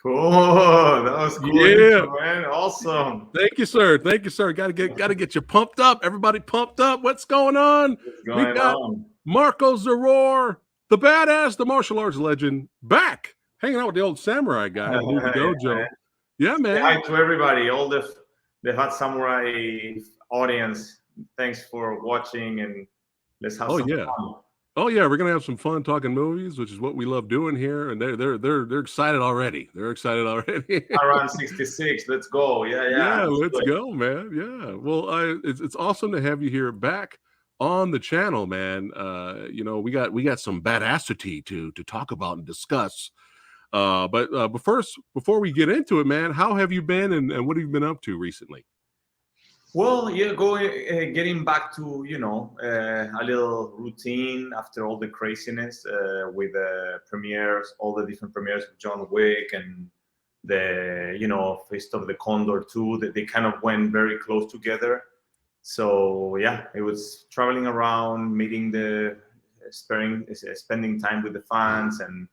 Cool. That was cool, Yeah. intro, man. Awesome. Thank you, sir. Thank you, sir. Gotta get you pumped up. Everybody pumped up. What's going on? What's We going got on? Marko Zaror, the badass, the martial arts legend, back hanging out with the old samurai guy at the movie Yeah, dojo. man. Yeah, Say man. hi to everybody, all the Hot Samurai audience. Thanks for watching, and let's have Oh some yeah. fun. Oh yeah, we're gonna have some fun talking movies, which is what we love doing here. And they're excited already. They're excited already. Around 66. Let's go. Yeah. Yeah, Let's do let's it. go, man. Yeah. Well, it's awesome to have you here back on the channel, man. We got some badassity to talk about and discuss. But first, before we get into it, man, how have you been and what have you been up to recently? Well, yeah, getting back to a little routine after all the craziness with the premieres, all the different premieres of John Wick and the Fist of the Condor too. That they kind of went very close together. So yeah, it was traveling around, meeting spending time with the fans, and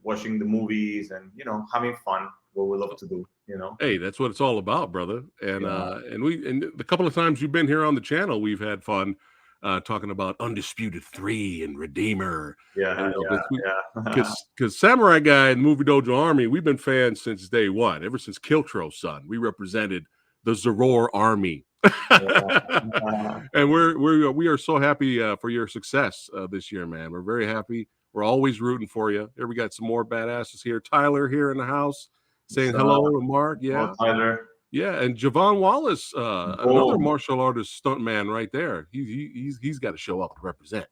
watching the movies, and having fun. What we love to do. Hey, that's what it's all about, brother. And Yeah. and the couple of times you've been here on the channel, we've had fun talking about Undisputed 3 and Redeemer. Yeah, And yeah. because Samurai Guy and Movie Dojo Army, we've been fans since day one, ever since Kiltro's son. We represented the Zaror Army. Yeah. And we are so happy for your success this year, man. We're very happy. We're always rooting for you. Here we got some more badasses here. Tyler here in the house saying hello to Mark. Yeah. Tyler. Yeah, and Javon Wallace, another Boom. martial artist stuntman right there. He's got to show up to represent.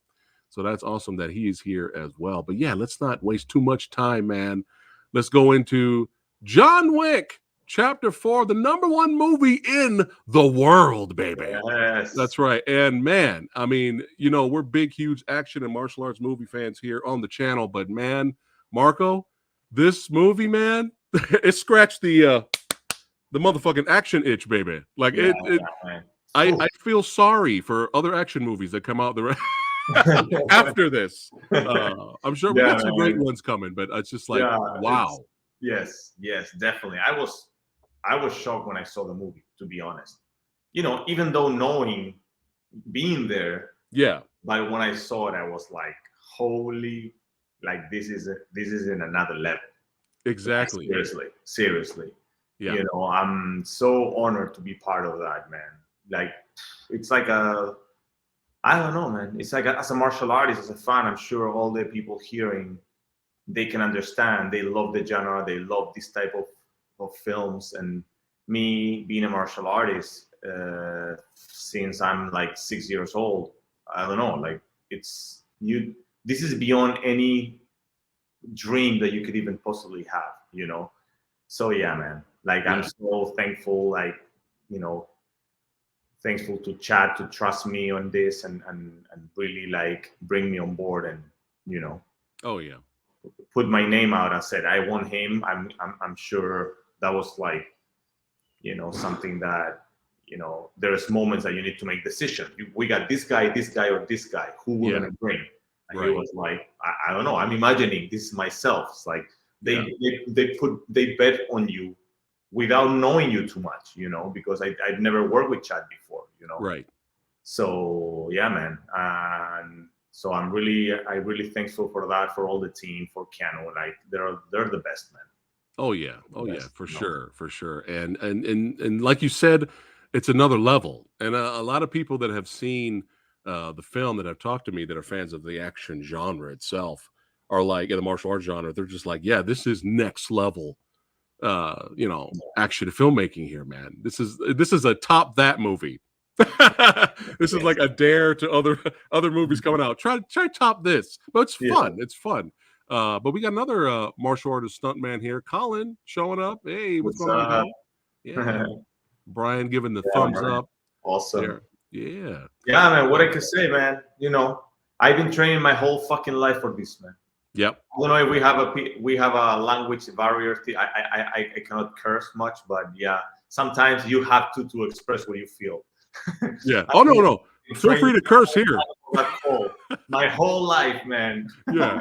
So that's awesome that he is here as well. But yeah, let's not waste too much time, man. Let's go into John Wick, Chapter 4, the #1 movie in the world, baby. Yes. That's right. And man, I mean, we're big, huge action and martial arts movie fans here on the channel. But man, Marko, this movie, man, it scratched the motherfucking action itch, baby. Like Yeah, I feel sorry for other action movies that come out after this. I'm sure we got some great ones coming, but it's just like, wow. Yes, definitely. I was shocked when I saw the movie, to be honest. Even though being there. Yeah. But when I saw it, I was like, holy, like this is in another level. Exactly. Like, seriously. Yeah. I'm so honored to be part of that, man. Like, it's like I don't know, man. It's like as a martial artist, as a fan, I'm sure all the people hearing, they can understand. They love the genre. They love this type of films. And me being a martial artist since I'm like 6 years old, I don't know. Like this is beyond any dream that you could even possibly have. So yeah, man. Like I'm so thankful. Like thankful to Chad to trust me on this and really like bring me on board and Oh yeah, put my name out and said I want him. I'm sure that was like something that there's moments that you need to make decisions. We got this guy, or this guy. Who we're gonna bring? And he was like, I don't know. I'm imagining this myself. It's like they bet on you without knowing you too much, because I'd never worked with Chad before, Right. So yeah, man. And so I really thankful for that, for all the team, for Keanu. Like they're the best, man. Oh yeah. Oh yeah, for sure. And like you said, it's another level. And a lot of people that have seen the film that have talked to me that are fans of the action genre itself are like, in the martial arts genre, they're just like, yeah, this is next level action filmmaking here, man. This is a top that movie. This is like a dare to other movies coming out. Try top this. But it's fun. It's fun. But we got another martial artist stuntman here, Colin, showing up. Hey, what's going on? Yeah. Brian giving the thumbs up. Awesome. There. Yeah. Yeah, man. What I can say, man. I've been training my whole fucking life for this, man. Yep. I don't know if we have a language barrier. I cannot curse much, but yeah, sometimes you have to express what you feel. Yeah. Oh no. Feel free to curse here. My whole life, man. Yeah.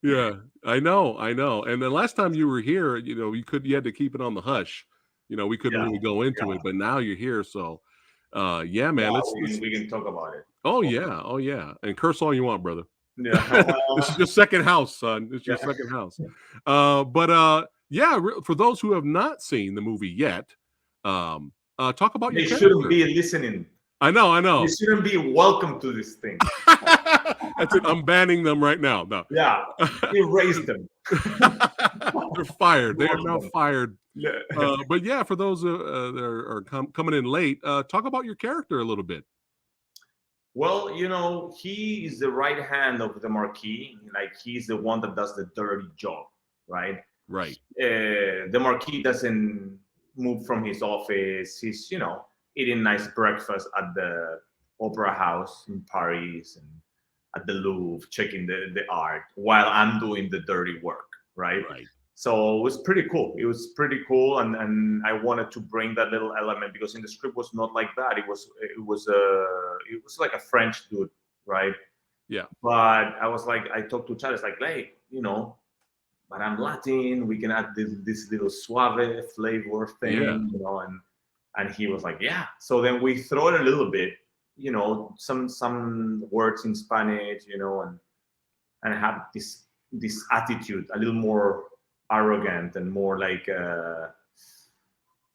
Yeah, I know, I know. And the last time you were here, you had to keep it on the hush. We couldn't Yeah, really go into yeah, it, but now you're here, so yeah, man. yeah. Let's. We can talk about it. Oh Oh, yeah, oh yeah, and curse all you want, brother. yeah, This is your second house, son. It's your yeah. second house. But yeah, for those who have not seen the movie yet, talk about your They shouldn't character. be listening. I know, I They know. shouldn't be welcome to this thing. That's it. I'm banning them right now. No. Yeah, erase them. They're fired. They are Flush now them. fired. Yeah. But yeah, for those that are coming in late, talk about your character a little bit. Well, he is the right hand of the Marquis. Like he's the one that does the dirty job, right? Right. The Marquis doesn't move from his office. He's, eating nice breakfast at the Opera House in Paris and at the Louvre, checking the art while I'm doing the dirty work, right? Right. So it was pretty cool. It was pretty cool, and I wanted to bring that little element because in the script was not like that. It was like a French dude, right? Yeah. But I was like, I talked to Charles like, hey, but I'm Latin. We can add this little suave flavor thing, Yeah. and he was like, yeah. So then we throw it a little bit, some words in Spanish, and have this attitude, a little more arrogant and more like,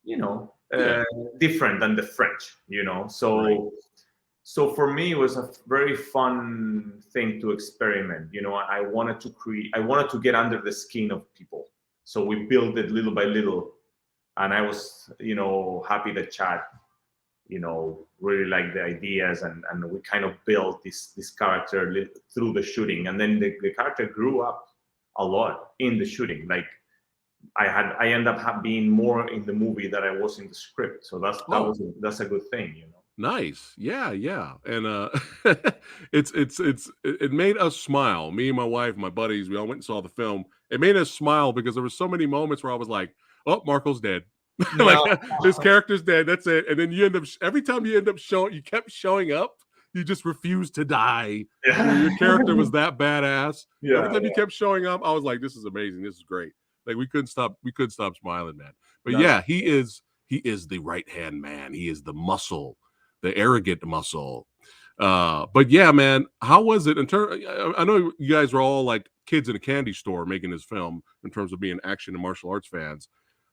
you know, Yeah. uh, different than the French, Right. So for me, it was a very fun thing to experiment. I wanted to get under the skin of people. So we built it little by little, and I was, happy that Chad, really liked the ideas, and we kind of built this character through the shooting, and then the character grew up a lot in the shooting. Like I end up being more in the movie than I was in the script. So Oh, that's a good thing. nice. Yeah, yeah. And it made us smile. Me and my wife, my buddies, we all went and saw the film. It made us smile because there were so many moments where I was like, "Oh, Marco's dead." Like No. his character's dead. That's it. And then every time you end up showing, you kept showing up. You just refused to die. Your Yeah. character was that badass. Every Yeah. time you kept showing up, I was like, "This is amazing. This is great." Like we couldn't stop. We couldn't stop smiling, man. But That's yeah, he is the right hand man. He is the muscle, the arrogant muscle. But yeah, man, how was it in terms? I know you guys were all like kids in a candy store making this film in terms of being action and martial arts fans.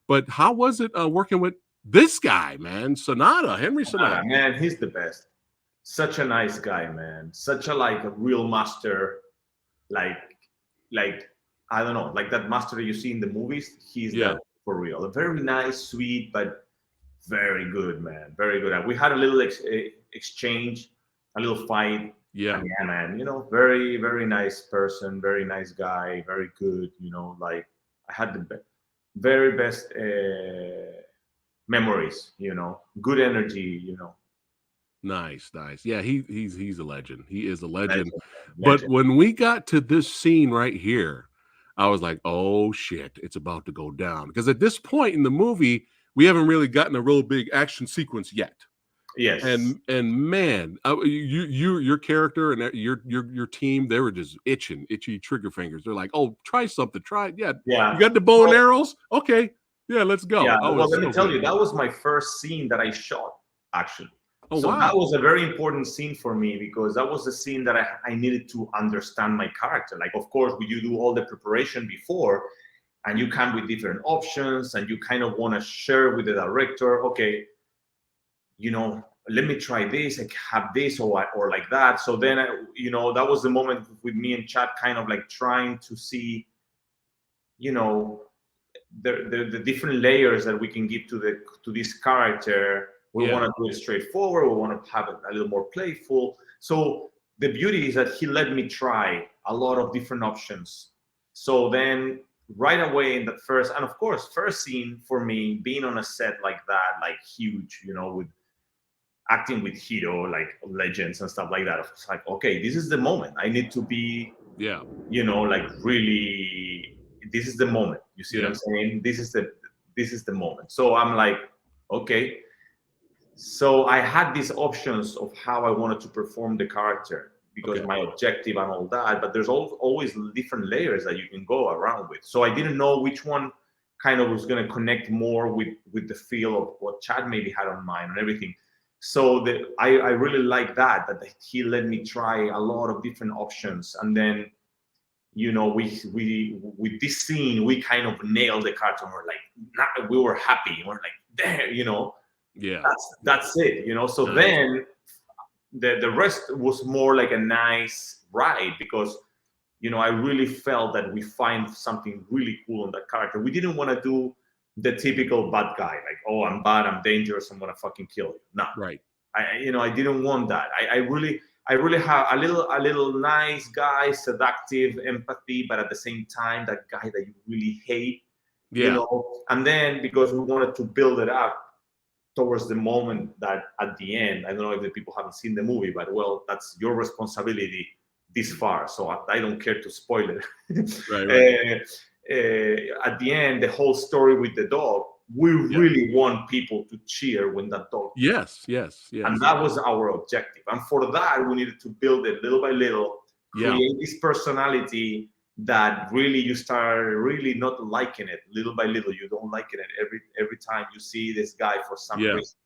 But how was it working with this guy, man? Henry Sonata. man. He's the best. Such a nice guy, man. Such a real master. Like like I don't know, like that master that you see in the movies. He's Yeah, that for real. A very nice, sweet, but very good, man. Very good. And we had a little exchange, a little fight. yeah, And yeah, man, very, very nice person, very nice guy, very good. Like I had the very best memories. Good energy. nice, nice. Yeah, he's a legend. He is a legend. Legend, But legend. when we got to this scene right here, I was like, "Oh shit, it's about to go down." Because at this point in the movie, we haven't really gotten a real big action sequence yet. Yes. And man, your character and your team, they were just itchy trigger fingers. They're like, "Oh, try something, try it. Yeah, you Yeah. got the bow and Well, arrows. Okay, yeah, let's yeah. go." Oh, Well, it's let me so tell good. you, that was my first scene that I shot, actually. Oh So that wow, was a very important scene for me because that was the scene that I needed to understand my character. Like, of course, you do all the preparation before, and you come with different options, and you kind of want to share with the director, okay, let me try this, I have this, or like that. So then, that was the moment with me and Chad, kind of like trying to see, you know, the different layers that we can give to this character. We yeah, want to do it straightforward. We want to have it a little more playful. So the beauty is that he let me try a lot of different options. So then right away in the first, and of course, first scene for me, being on a set like that, like huge, with acting with hero, like legends and stuff like that. It's like, okay, this is the moment. I need to be, yeah, like really, this is the moment. You see what yeah. I'm saying? This is the moment. So I'm like, okay. So I had these options of how I wanted to perform the character. because Okay. my objective and all that. But there's always different layers that you can go around with. So I didn't know which one kind of was going to connect more with the feel of what Chad maybe had on mind and everything. So I really like that he let me try a lot of different options, and then we with this scene we kind of nailed the character. We're like, we were happy. We're like, there, Yeah. that's it. So Nice. then the rest was more like a nice ride because I really felt that we find something really cool in that character. We didn't want to do the typical bad guy, like, oh, I'm bad, I'm dangerous, I'm gonna fucking kill you. No, Right. I didn't want that. I really have a little nice guy, seductive, empathy, but at the same time, that guy that you really hate, Yeah. And then because we wanted to build it up towards the moment that at the end, I don't know if the people haven't seen the movie, but well, that's your responsibility this far, so I don't care to spoil it. Right. At the end, the whole story with the dog, we Yeah. really want people to cheer when that dog. Yes. And that was our objective. And for that, we needed to build it little by little, create this personality that really you start really not liking it little by little. You don't like it every time you see this guy for some reason.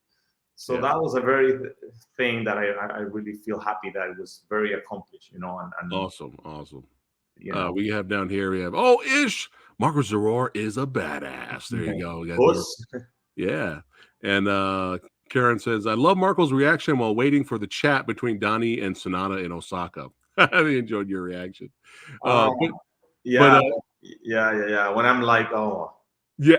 So that was a very thing that I really feel happy that it was very accomplished, and Awesome. We We have down here, we have, Ish, Marko Zaror is a badass. There you go. We got yeah. And Karen says, I love Marco's reaction while waiting for the chat between Donnie and Sonata in Osaka. I enjoyed your reaction. Yeah. When I'm like, yeah.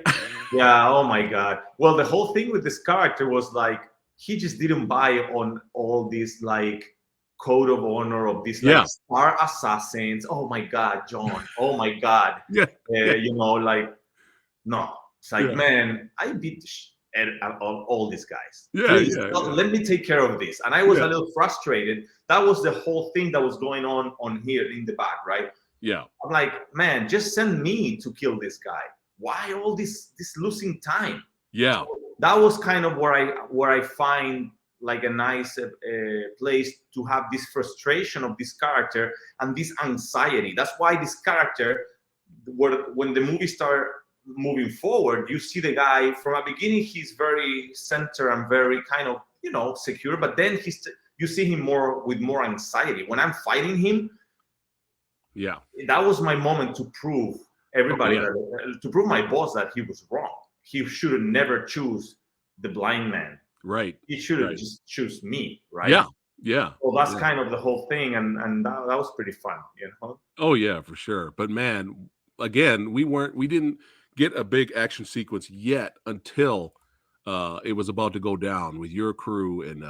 Oh my God. Well, the whole thing with this character was like, he just didn't buy on all these like code of honor of these like star assassins. Oh my God, John. Oh my God. Like, no. It's like, man, I beat the all these guys. Please, let me take care of this. And I was a little frustrated. That was the whole thing that was going on here in the back, right? Yeah. I'm like, man, just send me to kill this guy. Why all this losing time? Yeah. So that was kind of where I find like a nice place to have this frustration of this character and this anxiety. That's why this character, when the movie started moving forward, you see the guy from a beginning, he's very centered and very kind of, secure, but then you see him with more anxiety. When I'm fighting him, that was my moment to prove everybody to prove my boss that he was wrong. He should have never choose the blind man. Right. He should have just choose me. Right. Yeah. Well, that's kind of the whole thing, and that was pretty fun. Oh yeah, for sure. But man, again, we didn't get a big action sequence yet until it was about to go down with your crew and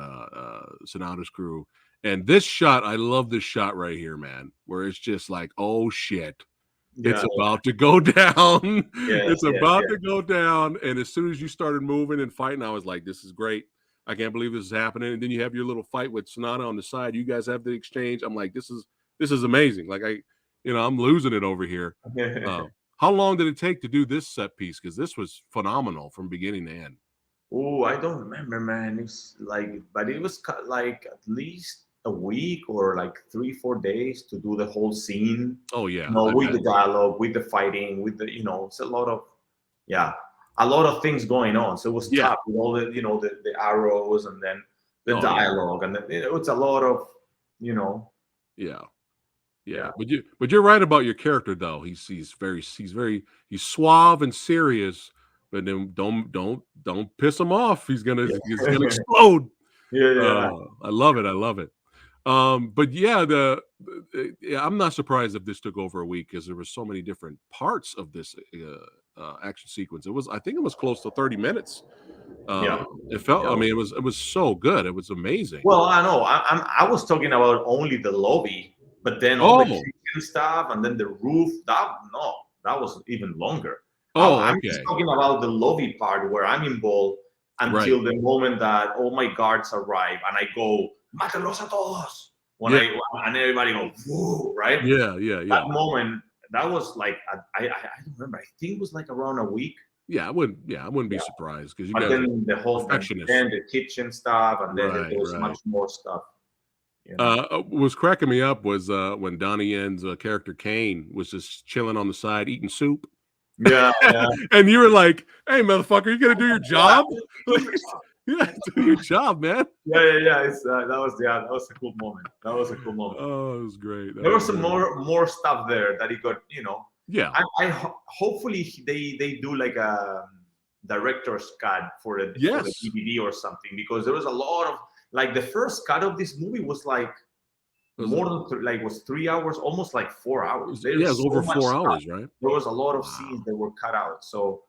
Sonata's crew. And this shot, I love this shot right here, man, where it's just like, oh shit, it's about to go down. It's about to go down. And as soon as you started moving and fighting, I was like, this is great. I can't believe this is happening. And then you have your little fight with Sonata on the side. You guys have the exchange. I'm like, this is amazing. Like I'm losing it over here. How long did it take to do this set piece? Because this was phenomenal from beginning to end. Oh, I don't remember, man. It's like, but it was like at least a week or like 3-4 days to do the whole scene. Oh yeah, with the dialogue, with the fighting, with the it's a lot of things going on. So it was tough with all the the arrows and then the dialogue and it's a lot of Yeah. But you're right about your character though. He's suave and serious, but then don't piss him off. He's gonna explode. I love it. But I'm not surprised if this took over a week because there were so many different parts of this action sequence. I think it was close to 30 minutes. It felt. I mean, it was so good. It was amazing. Well, I know. I was talking about only the lobby, but then all the kitchen stuff and then the roof. That was even longer. I'm just talking about the lobby part where I'm involved until the moment that all my guards arrive and I go, "Mátalos a todos!" And everybody goes, "Whoa!" Right? Yeah. That moment, that was like I don't remember. I think it was like around a week. Yeah, I wouldn't be surprised because you guys. Then the whole perfectionist. Then the kitchen stuff, and then there was much more stuff. You know. What was cracking me up was when Donnie Yen's character Kane was just chilling on the side eating soup. Yeah, yeah. And you were like, "Hey, motherfucker, you gonna do your job? Like, Yeah, yeah, do your job, man." yeah. That was a cool moment. That was a cool moment. Oh, it was great. That There was was some great. more stuff there that he got. You know, Yeah. hopefully they do like a director's cut for the Yes. DVD or something, because there was a lot of, like, the first cut of this movie was like Was it? more than like was 3 hours, almost like 4 hours. Yeah, it There's was so over much 4 hours, stuff. right? There was a lot of scenes Wow. that were cut out. So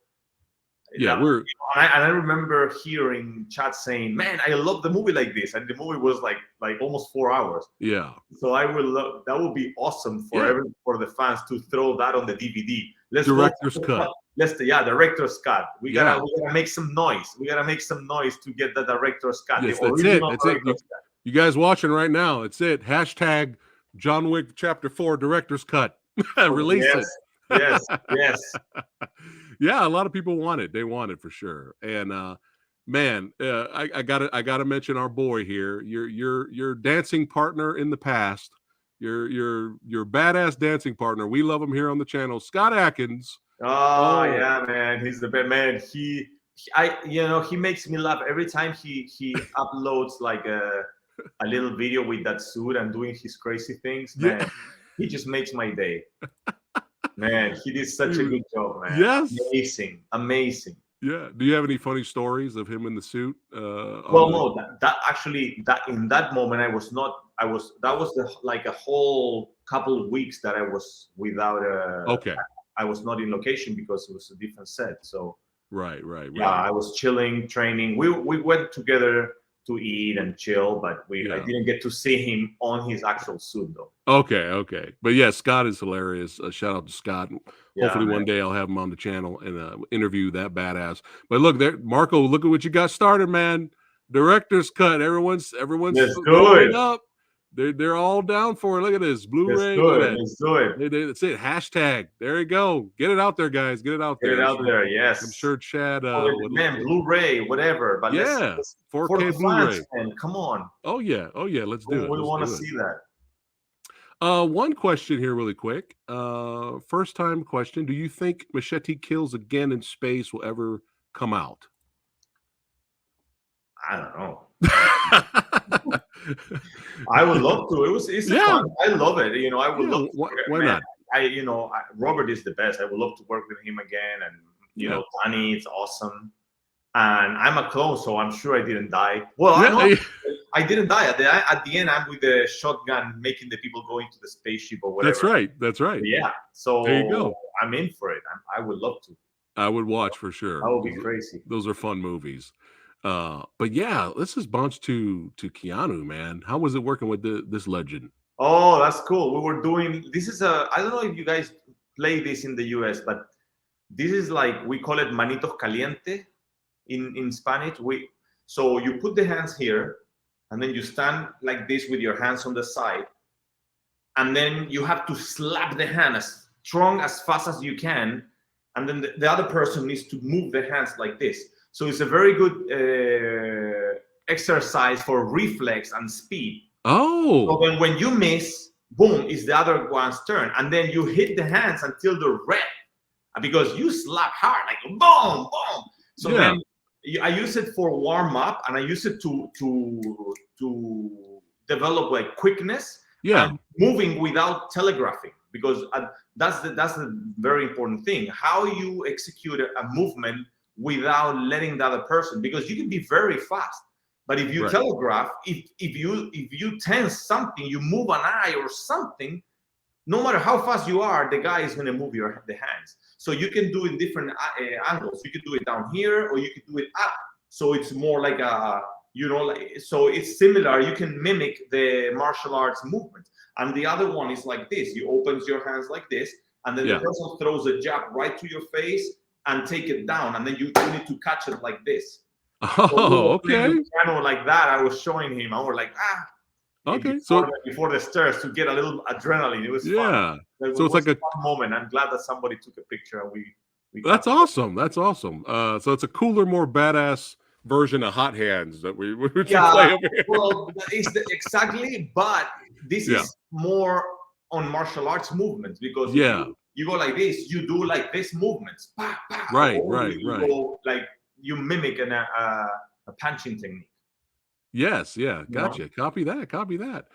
Yeah, that, we're and I remember hearing chat saying, "Man, I love the movie like this," and the movie was like almost 4 hours. yeah. So I will love that. Would be awesome for Yeah. for the fans to throw that on the DVD. Let's Director's go. cut. Director's cut. Yeah. We gotta make some noise. We gotta make some noise to get the director's cut, the Yes, that's it. original That's it. director's cut. You guys watching right now, it's it. Hashtag John Wick Chapter 4 Director's Cut. Release Yes, it. yes. Yeah, a lot of people want it. They want it for sure. And man, I gotta mention our boy here. Your dancing partner in the past. Your badass dancing partner. We love him here on the channel, Scott Atkins. Oh Oh, yeah, man. He's the best man. He makes me laugh every time he uploads like a little video with that suit and doing his crazy things. Man, yeah. he just makes my day. Man, he did such a good job, man. Yes. Amazing. Yeah. Do you have any funny stories of him in the suit? Well, no, that actually, that in that moment I was not. That was like a whole couple of weeks that I was without Okay. I was not in location because it was a different set. So Right. yeah, I was chilling, training. We went together to eat and chill, but I didn't get to see him on his actual suit though. Okay. But yeah, Scott is hilarious. Shout out to Scott. Yeah, Hopefully man. one day I'll have him on the channel and interview that badass. But look there, Marco, look at what you got started, man. Director's cut. Everyone's Let's do throwing it. up. They're all down for it. Look at this. Let's Blu-ray. do Look it. at that. Let's do it. That's it. Hashtag. There you go. Get it out there, guys. Get it out Get there. it out there. Yes. I'm sure Chad Man, Blu-ray, whatever. But yeah, let's 4K for the Blu-ray. fans, man, come on. Oh yeah. Let's do it. We want to Let's do it. see that. One question here, really quick. First time question: do you think Machete Kills Again in Space will ever come out? I don't know. I would love to. It's fun. I love it. I would love to. Why not? Robert is the best. I would love to work with him again. And Danny, it's awesome. And I'm a clone, so I'm sure I didn't die. Well, I didn't die. At the end, I'm with the shotgun making the people go into the spaceship or whatever. That's right. Yeah. So there you go. I'm in for it. I would love to. I would watch for sure. That would be crazy. Those are fun movies. But yeah, let's just bounce to Keanu, man. How was it working with this legend? Oh, that's cool. We were doing I don't know if you guys play this in the US, but this is like, we call it manitos caliente in Spanish. So you put the hands here, and then you stand like this with your hands on the side, and then you have to slap the hand as strong, as fast as you can, and then the other person needs to move the hands like this. So it's a very good exercise for reflex and speed. Oh. So then when you miss, boom, it's the other one's turn. And then you hit the hands until they're red. Because you slap hard, like boom, boom. So then I use it for warm up, and I use it to develop like quickness and moving without telegraphing. Because that's the very important thing. How you execute a movement without letting the other person, because you can be very fast, but if you telegraph, if you tense something, you move an eye or something, no matter how fast you are, the guy is going to move the hands. So you can do it in different angles. You can do it down here, or you can do it up. So it's more like so it's similar. You can mimic the martial arts movement. And the other one is like this. You open your hands like this, and then the person throws a jab right to your face and take it down, and then you need to catch it like this. Oh, okay. Like that, I was showing him. I was like, okay. Before the stairs to get a little adrenaline, it was fun. So it's like a fun moment. I'm glad that somebody took a picture and we That's awesome. That's awesome. So it's a cooler, more badass version of Hot Hands that we play Yeah, over here. well, exactly, but this Yeah. is more on martial arts movements, because if Yeah. you go like this, you do like this movements, pa, pa, Right, or right, you right. go like you mimic a punching technique. Yes, yeah, You know? gotcha. Copy that. Copy that.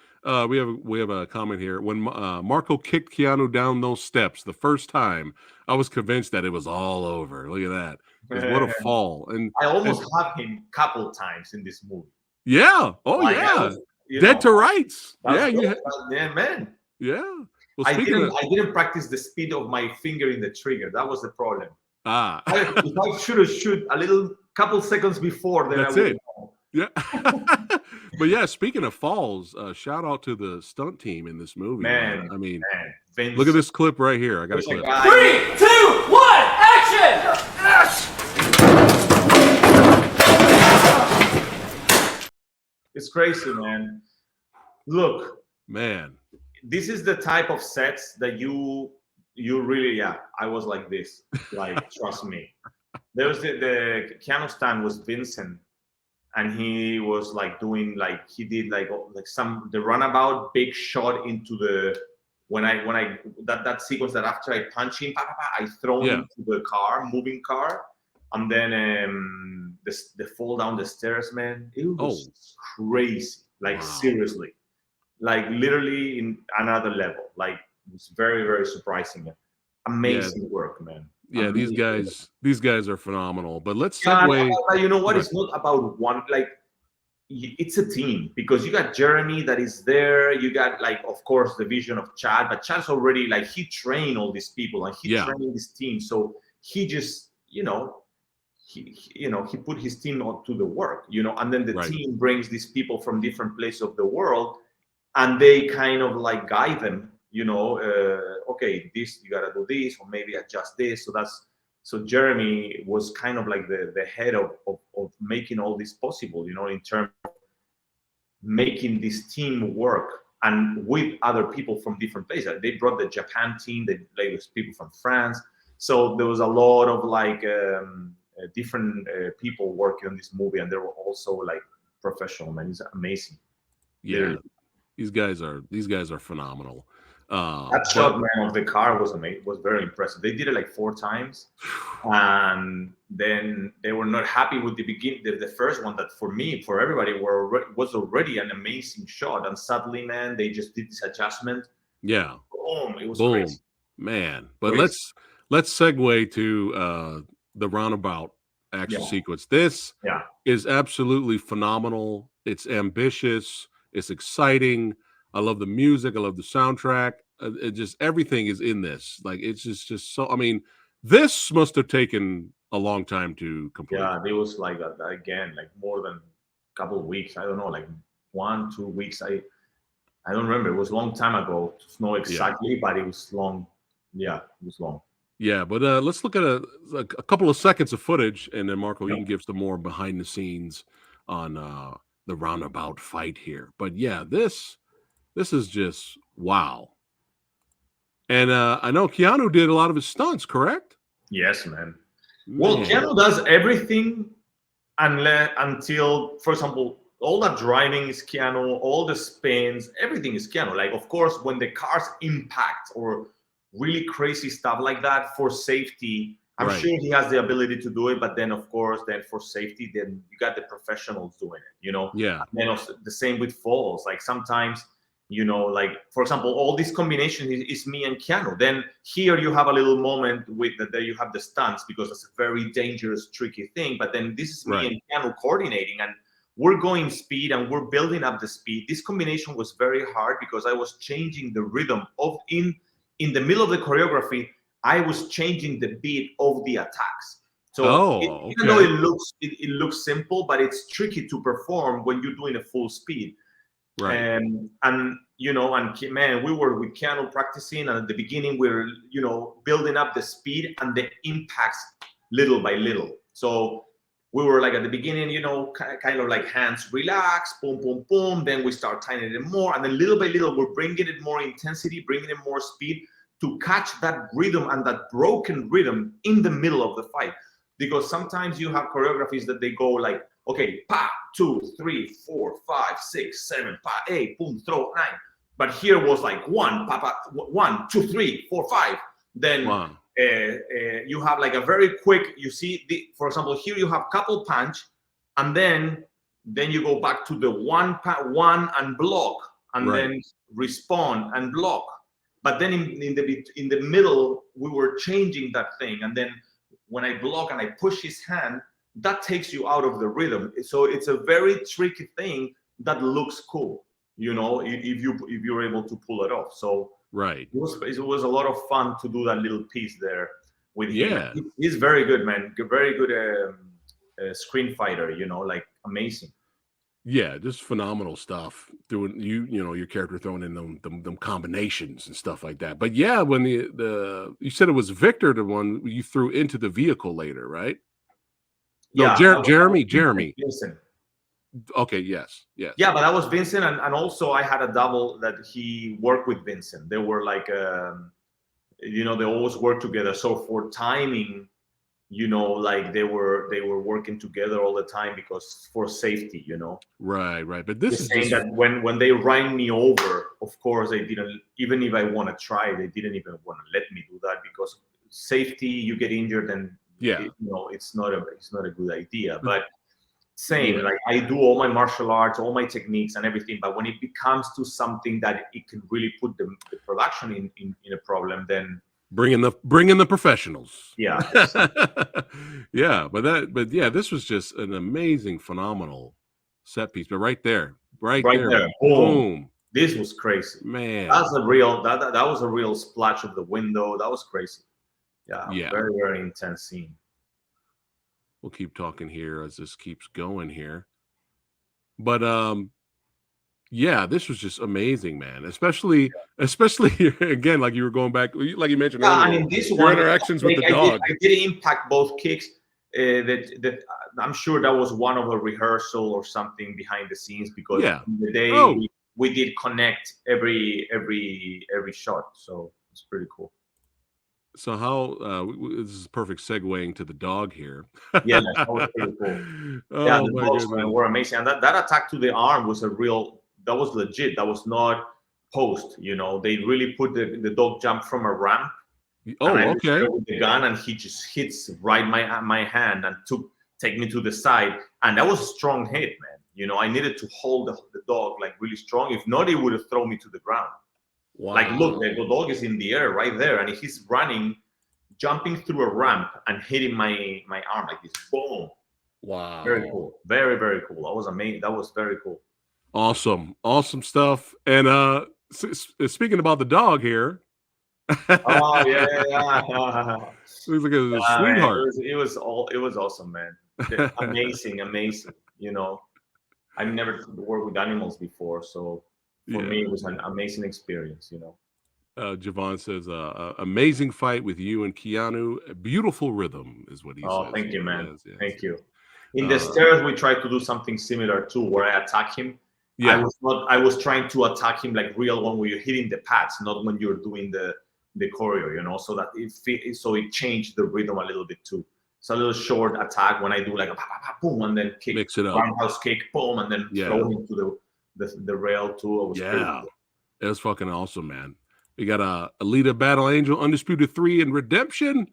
We have a comment here. When Marco kicked Keanu down those steps the first time, I was convinced that it was all over. Look at that, because what a fall! I And almost have him couple times in this movie. yeah, oh Like I yeah, was, dead to rights. that's Yeah, good. Yeah, man. yeah. Well, speaking of I didn't practice the speed of my finger in the trigger. That was the problem. ah, If I should have shoot a little couple seconds before, then I that's would it. Yeah. But yeah, speaking of falls, shout out to the stunt team in this movie, man. I mean, Vince, look at this clip right here. I got a clip. 3, 2, 1, action! it's crazy, man. Look, Man. this is the type of sets that you really, I was like this, like trust me. There was the Keanu stand was Vincent, and he was like doing like he did like some the runabout big shot into the when I that sequence that after I punch him, I throw him to the car, moving car, and then the fall down the stairs, man. It was crazy, like seriously, like literally in another level. Like it's very, very surprising. Amazing work, man. Yeah, Amazing. these guys are phenomenal. But let's segue. You know what? It's not about one. Like it's a team, because you got Jeremy that is there. You got like, of course, the vision of Chad, but Chad's already like he trained all these people and he trained this team. So he just he put his team to the work, and then the team brings these people from different places of the world, and they kind of like guide them. Okay, this you gotta do this, or maybe adjust this. So Jeremy was kind of like the head of making all this possible, in terms of making this team work and with other people from different places. They brought the Japan team, they played with people from France. So there was a lot of like different people working on this movie, and they were also like professional, man. It's amazing. Yeah, Literally. these guys are phenomenal. That shot, man, of the car was amazing. Was very impressive. They did it like 4 times, and then they were not happy with the beginning. The first one that for everybody was already an amazing shot, and suddenly, man, they just did this adjustment. Yeah, boom! It was boom, crazy. man. But let's segue to the roundabout action sequence. This is absolutely phenomenal. It's ambitious. It's exciting. I love the music. I love the soundtrack. It just everything is in this. Like it's just so. I mean, this must have taken a long time to complete. Yeah, it was like that again, like more than a couple of weeks. I don't know, like 1-2 weeks. I don't remember. It was a long time ago to know exactly, but it was long. Yeah, it was long. Yeah, but let's look at a couple of seconds of footage, and then Marco, you can give some more behind the scenes on the roundabout fight here. But yeah, this is just wow. And I know Keanu did a lot of his stunts, correct? Yes, man. Well, Keanu does everything until, for example, all that driving is Keanu, all the spins, everything is Keanu. Like, of course, when the cars impact or really crazy stuff like that for safety, I'm sure he has the ability to do it. But then, of course, for safety, then you got the professionals doing it, Yeah. And then also the same with falls. Like sometimes, like, for example, all this combination is me and Keanu. Then here you have a little moment with that you have the stunts, because that's a very dangerous, tricky thing. But then this is me and Keanu coordinating, and we're going speed and we're building up the speed. This combination was very hard because I was changing the rhythm of in the middle of the choreography. I was changing the beat of the attacks. So even though it looks simple, but it's tricky to perform when you're doing a full speed. Right. And man, we were with Keanu practicing, and at the beginning we were, building up the speed and the impacts little by little. So we were like at the beginning, kind of like hands relax, boom, boom, boom. Then we start tightening it more, and then little by little we're bringing it more intensity, bringing it more speed to catch that rhythm and that broken rhythm in the middle of the fight. because sometimes you have choreographies that they go like, okay, pa, 2, 3, 4, 5, 6, 7, pa, 8, boom, throw 9. But here was like 1, pa, pa, 1, 2, 3, 4, 5. Then Wow. You have like a very quick. You see, for example, here you have couple punch, and then you go back to the one and block, and then respond and block. But then in the middle, we were changing that thing, and then when I block and I push his hand, that takes you out of the rhythm. So it's a very tricky thing that looks cool, you know, if you're able to pull it off. So it was a lot of fun to do that little piece there with him. He's very good, man. Very good screen fighter, you know, like amazing. Yeah, just phenomenal stuff. Doing your character throwing in them combinations and stuff like that. But yeah, when the you said it was Victor, the one you threw into the vehicle later, right? No, Jeremy. Vincent. Okay, yes. Yeah, but that was Vincent, and also I had a double that he worked with Vincent. They were like, they always work together. So for timing, you know, like they were working together all the time because for safety, you know. Right. But this is saying that when they ran me over, of course they didn't. Even if I want to try, they didn't even want to let me do that because safety. You get injured, and it's not a good idea. But same, like I do all my martial arts, all my techniques and everything. But when it becomes to something that it can really put the production in a problem, then bring in the professionals. Yeah. But this was just an amazing, phenomenal set piece. But right there, boom. This was crazy, man. That's a real that was a real splash of the window. That was crazy. Yeah. Very, very intense scene. We'll keep talking here as this keeps going here. But this was just amazing, man. Especially again, like you were going back, like you mentioned earlier. I mean, this your interactions with the dog. I did impact both kicks. That I'm sure that was one of a rehearsal or something behind the scenes because in the day we did connect every shot, so it's pretty cool. So how this is a perfect segueing to the dog here. Yeah, that was pretty cool. The dogs were amazing, and that attack to the arm was that was legit. That was not post. You know, they really put the dog jump from a ramp. Oh, okay. With the gun, and he just hits right my hand and take me to the side, and that was a strong hit, man. You know, I needed to hold the dog like really strong. If not, it would have thrown me to the ground. Wow. Like, look, the dog is in the air right there, and he's running, jumping through a ramp and hitting my arm like this. Boom. Wow. Very cool. Very, very cool. That was amazing. That was very cool. Awesome stuff. And speaking about the dog here. Oh yeah. Looks like a sweetheart. Man, it was awesome, man. Amazing. You know, I've never worked with animals before, so for me it was an amazing experience. You know. Javon says, amazing fight with you and Keanu. A beautiful rhythm is what he says. Oh, thank you, man. Yes. Thank you. In the stairs, we tried to do something similar too, where I attack him. Yeah. I was trying to attack him like real one, where you're hitting the pads, not when you're doing the choreo, you know, so that it changed the rhythm a little bit too. It's a little short attack when I do like a boom and then kick, mix it up, roundhouse kick, boom, and then throw into the rail too. It was fucking awesome, man. We got Alita Battle Angel, Undisputed 3 and Redemption,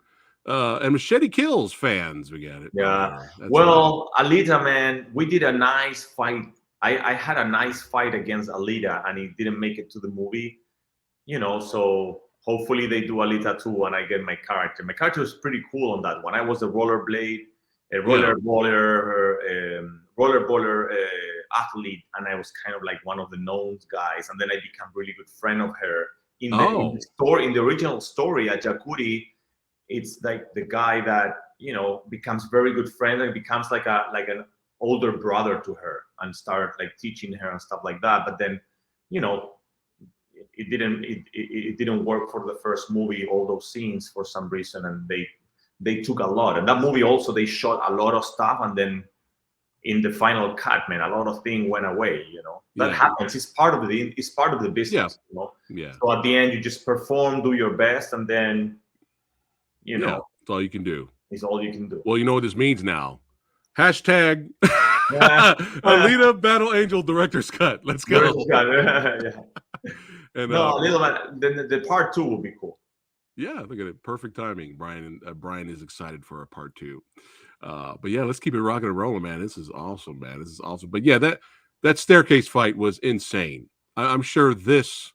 and Machete Kills fans. We got it. Yeah. Well, right. Alita, man, we did a nice fight. I had a nice fight against Alita, and he didn't make it to the movie, you know, so hopefully they do Alita 2 and I get my character. My character was pretty cool on that one. I was a rollerblade, rollerballer athlete, and I was kind of like one of the known guys. And then I became really good friend of her. In the story, in the original story at Jakuri, it's like the guy that, you know, becomes very good friend and becomes like an older brother to her and start like teaching her and stuff like that. But then, you know, it didn't work for the first movie, all those scenes for some reason, and they took a lot. And that movie also, they shot a lot of stuff, and then in the final cut, man, a lot of things went away, you know. That happens. It's part of the business, you know. Yeah. So at the end, you just perform, do your best, and then, you know, that's all you can do. It's all you can do. Well, you know what this means now. Hashtag Yeah. Alita Battle Angel Director's Cut. Let's go. Yeah. And No, a little bit. Then the part 2 will be cool. yeah, look at it. Perfect timing. Brian is excited for a part 2. But yeah, let's keep it rocking and rolling, man. This is awesome, man. This is awesome. But yeah, that staircase fight was insane. I'm sure this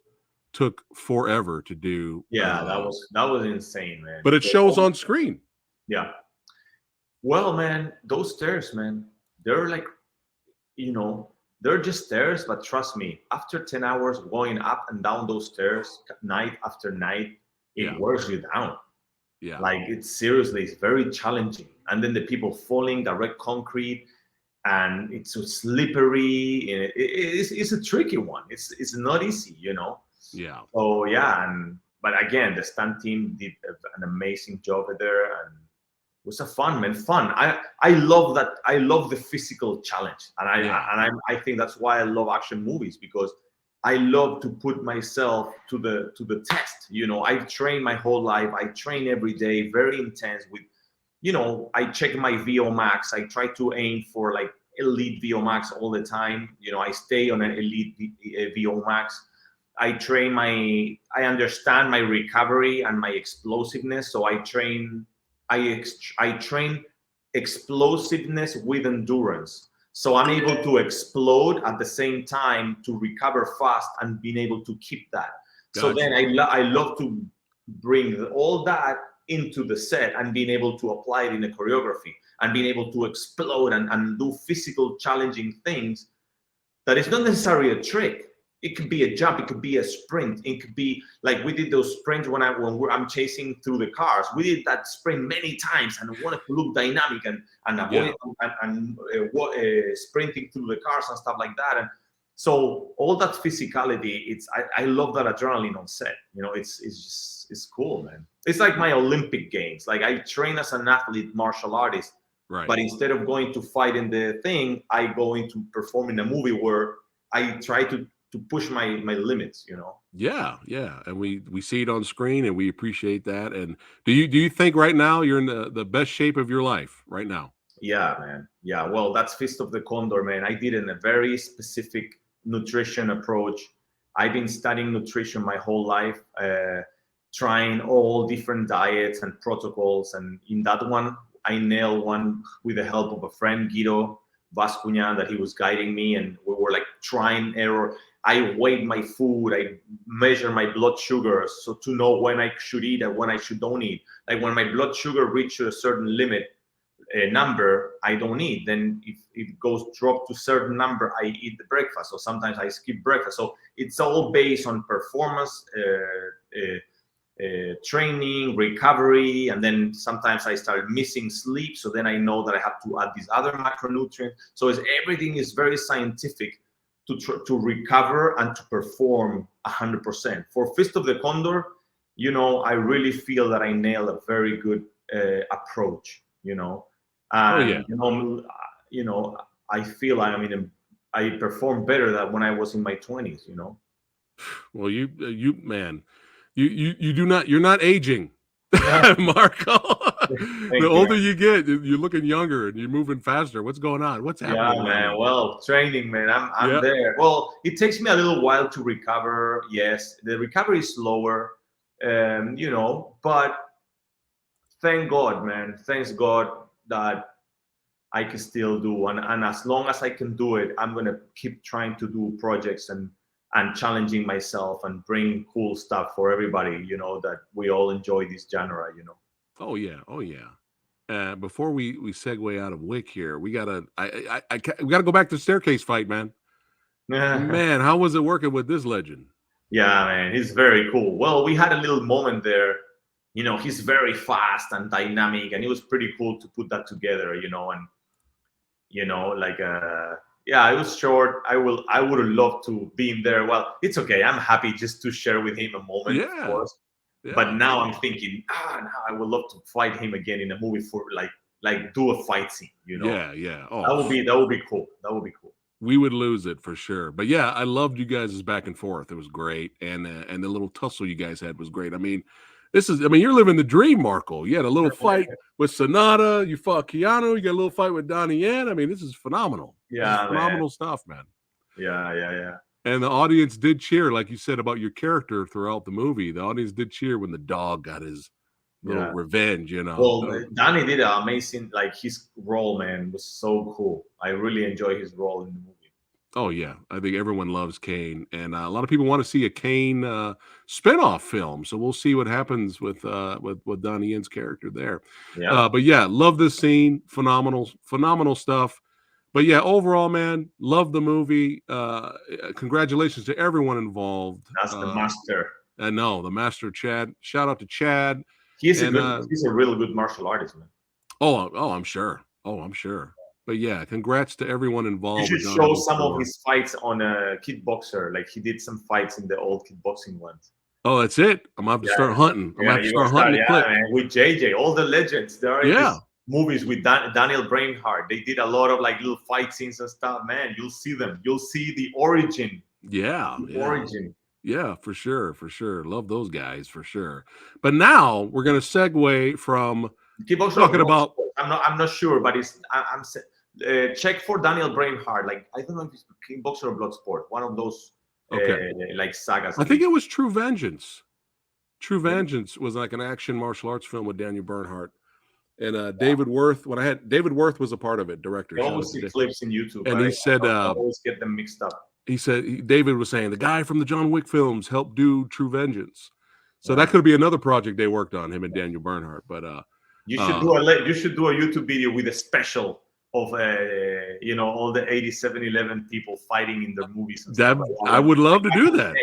took forever to do. Yeah, that was insane, man. But it shows on screen. Yeah. Well, man, those stairs, man, they're like, they're just stairs, but trust me, after 10 hours going up and down those stairs night after night, it wears you down. Yeah. Like it's very challenging. And then the people falling direct concrete, and it's so slippery. And it's a tricky one. It's not easy, Yeah. So yeah, but again, the stunt team did an amazing job there, and it was fun. I love that. I love the physical challenge, and I think that's why I love action movies, because I love to put myself to the test. I've trained my whole life. I train every day, very intense with, I check my VO max. I try to aim for like elite VO max all the time. I stay on an elite VO max. I understand my recovery and my explosiveness. So I train explosiveness with endurance. So I'm able to explode at the same time to recover fast and being able to keep that. Gotcha. So then I love to bring all that into the set and being able to apply it in a choreography and being able to explode and do physical challenging things that is not necessarily a trick. It could be a jump. It could be a sprint. It could be like we did those sprints when I'm chasing through the cars. We did that sprint many times and wanted to look dynamic and sprinting through the cars and stuff like that. And so all that physicality, I love that adrenaline on set. It's cool, man. It's like my Olympic games. Like I train as an athlete, martial artist, right? But instead of going to fight in the thing, I go into perform in a movie where I try to push my limits, Yeah, and we see it on screen and we appreciate that. And do you think right now you're in the best shape of your life right now? Yeah, man. Yeah, well, that's Fist of the Condor, man. I did in a very specific nutrition approach. I've been studying nutrition my whole life, trying all different diets and protocols, and in that one I nailed one with the help of a friend, Guido Vascunha, that he was guiding me, and we were like trying error. I weighed my food, I measure my blood sugar, so to know when I should eat and when I should don't eat. Like when my blood sugar reaches a certain limit number, I don't eat. Then if it goes drop to certain number, I eat the breakfast. So sometimes I skip breakfast. So it's all based on performance, training, recovery, and then sometimes I start missing sleep. So then I know that I have to add these other macronutrients. So everything is very scientific to recover and to perform 100%. For Fist of the Condor, I really feel that I nailed a very good approach. And, I feel I perform better than when I was in my 20s. Well, you're not aging, Marko. The older you get, you're looking younger and you're moving faster. What's going on? What's happening? Yeah, man. Well, training, man. I'm there. Well, it takes me a little while to recover. Yes, the recovery is slower, but thank God, man. Thanks God that I can still do. And as long as I can do it, I'm going to keep trying to do projects and challenging myself and bring cool stuff for everybody, that we all enjoy this genre, Oh yeah. Before we segue out of Wick here, we gotta go back to the staircase fight, man. Man, how was it working with this legend? Yeah, man, he's very cool. Well, we had a little moment there. He's very fast and dynamic, and it was pretty cool to put that together, and yeah, it was short. I would have loved to be in there. Well, it's okay. I'm happy just to share with him a moment, of course. Yeah. But now I'm thinking, now I would love to fight him again in a movie for like do a fight scene, Yeah. Oh, that would be cool. That would be cool. We would lose it for sure. But yeah, I loved you guys' back and forth. It was great, and the little tussle you guys had was great. I mean, This is, I mean, you're living the dream, Marco. You had a little fight with Sonata. You fought Keanu. You got a little fight with Donnie Yen. I mean, this is phenomenal. Yeah, this is man. phenomenal stuff, man. Yeah. And the audience did cheer, like you said about your character throughout the movie. The audience did cheer when the dog got his little revenge, you know. Well, Danny did an amazing, like his role, man, was so cool. I really enjoy his role in the movie. Oh yeah, I think everyone loves Kane, and a lot of people want to see a Kane spinoff film. So we'll see what happens with Donnie Yen's character there. Yeah, but yeah, love this scene. Phenomenal stuff. But yeah, overall, man, love the movie. Congratulations to everyone involved. That's the master. I know the master, Chad. Shout out to Chad. He's a really good martial artist, man. Oh, I'm sure. But yeah, congrats to everyone involved. You should show some of his fights on a kickboxer. Like he did some fights in the old kickboxing ones. Oh, that's it. I'm gonna have to start hunting. I'm gonna have to start hunting. Man, with JJ, all the legends. There are movies with Daniel Brainhart. They did a lot of like little fight scenes and stuff. Man, you'll see them. You'll see the origin. Origin. Yeah, for sure. Love those guys for sure. But now we're gonna segue from talking about. I'm not sure, but I'm check for Daniel Brainhart. Like I don't know if it's Kickboxer or Bloodsport. One of those like sagas. I think it was True Vengeance. True Vengeance was like an action martial arts film with Daniel Bernhardt and David Worth. David Worth was a part of it, director. I always see clips in YouTube, and he said, I always get them mixed up. He said David was saying the guy from the John Wick films helped do True Vengeance. So that could be another project they worked on, him and Daniel Bernhardt. But you should do a YouTube video with a special of all the 8711 people fighting in the movies. And I would love to do that.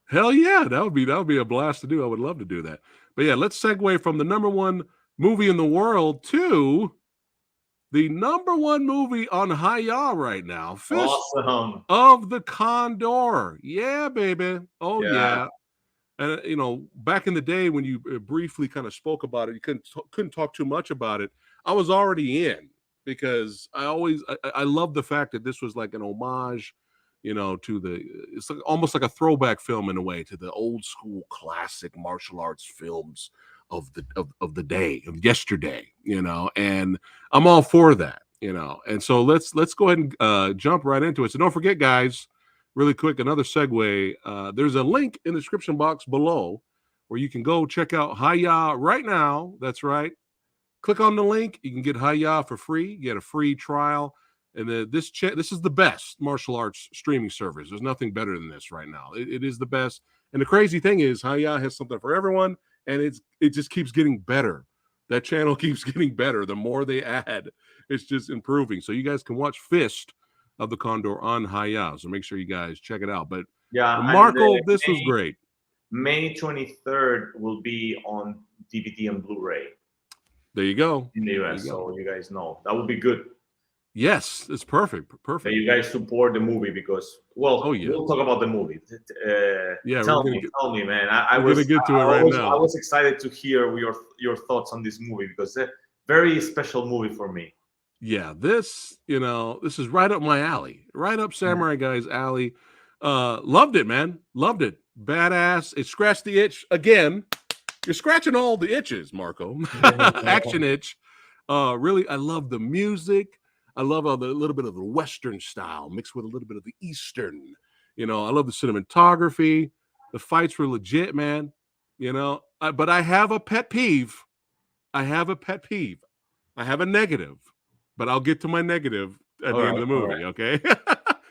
Hell yeah, that would be a blast to do. I would love to do that. But yeah, let's segue from the #1 movie in the world to the #1 movie on Hi-YAH right now. Fist of the Condor. Yeah, baby. Oh yeah. And back in the day when you briefly kind of spoke about it, you couldn't talk too much about it. I was already in because I love the fact that this was like an homage, to it's like, almost like a throwback film in a way to the old school classic martial arts films of the day, of yesterday, and I'm all for that, and so let's go ahead and jump right into it. So don't forget, guys, really quick, another segue. There's a link in the description box below where you can go check out Hi-YAH right now. That's right. Click on the link. You can get Hi-YAH for free. You get a free trial. And this is the best martial arts streaming service. There's nothing better than this right now. It is the best. And the crazy thing is Hi-YAH has something for everyone, and it just keeps getting better. That channel keeps getting better. The more they add, it's just improving. So you guys can watch Fist of the Condor on Hi-YAH. So make sure you guys check it out. But yeah, Marco, this was great. May 23rd will be on DVD and Blu-ray. There you go. In the US, so you guys know. That would be good. Yes, it's perfect. That you guys support the movie because, we'll talk about the movie. Tell me, man. I was going to get to it right now. I was excited to hear your thoughts on this movie because it's a very special movie for me. Yeah, this is right up my alley, right up Samurai Guy's alley. Loved it, man. Loved it. Badass. It scratched the itch again. You're scratching all the itches, Marco. Action itch. Really, I love the music. I love a little bit of the Western style mixed with a little bit of the Eastern. I love the cinematography. The fights were legit, man. But I have a pet peeve. I have a negative, but I'll get to my negative at the end of the movie, okay?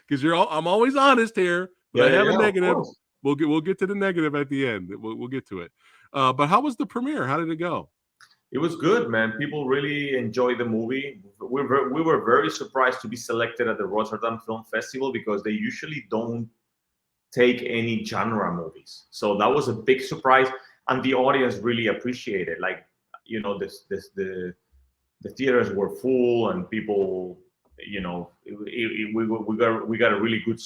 Because I'm always honest here. But I have a negative. We'll get to the negative at the end. We'll get to it. But how was the premiere? How did it go? It was good, man. People really enjoyed the movie. We were very surprised to be selected at the Rotterdam Film Festival because they usually don't take any genre movies. So that was a big surprise, and the audience really appreciated it. Like, the theaters were full, and people, we got a really good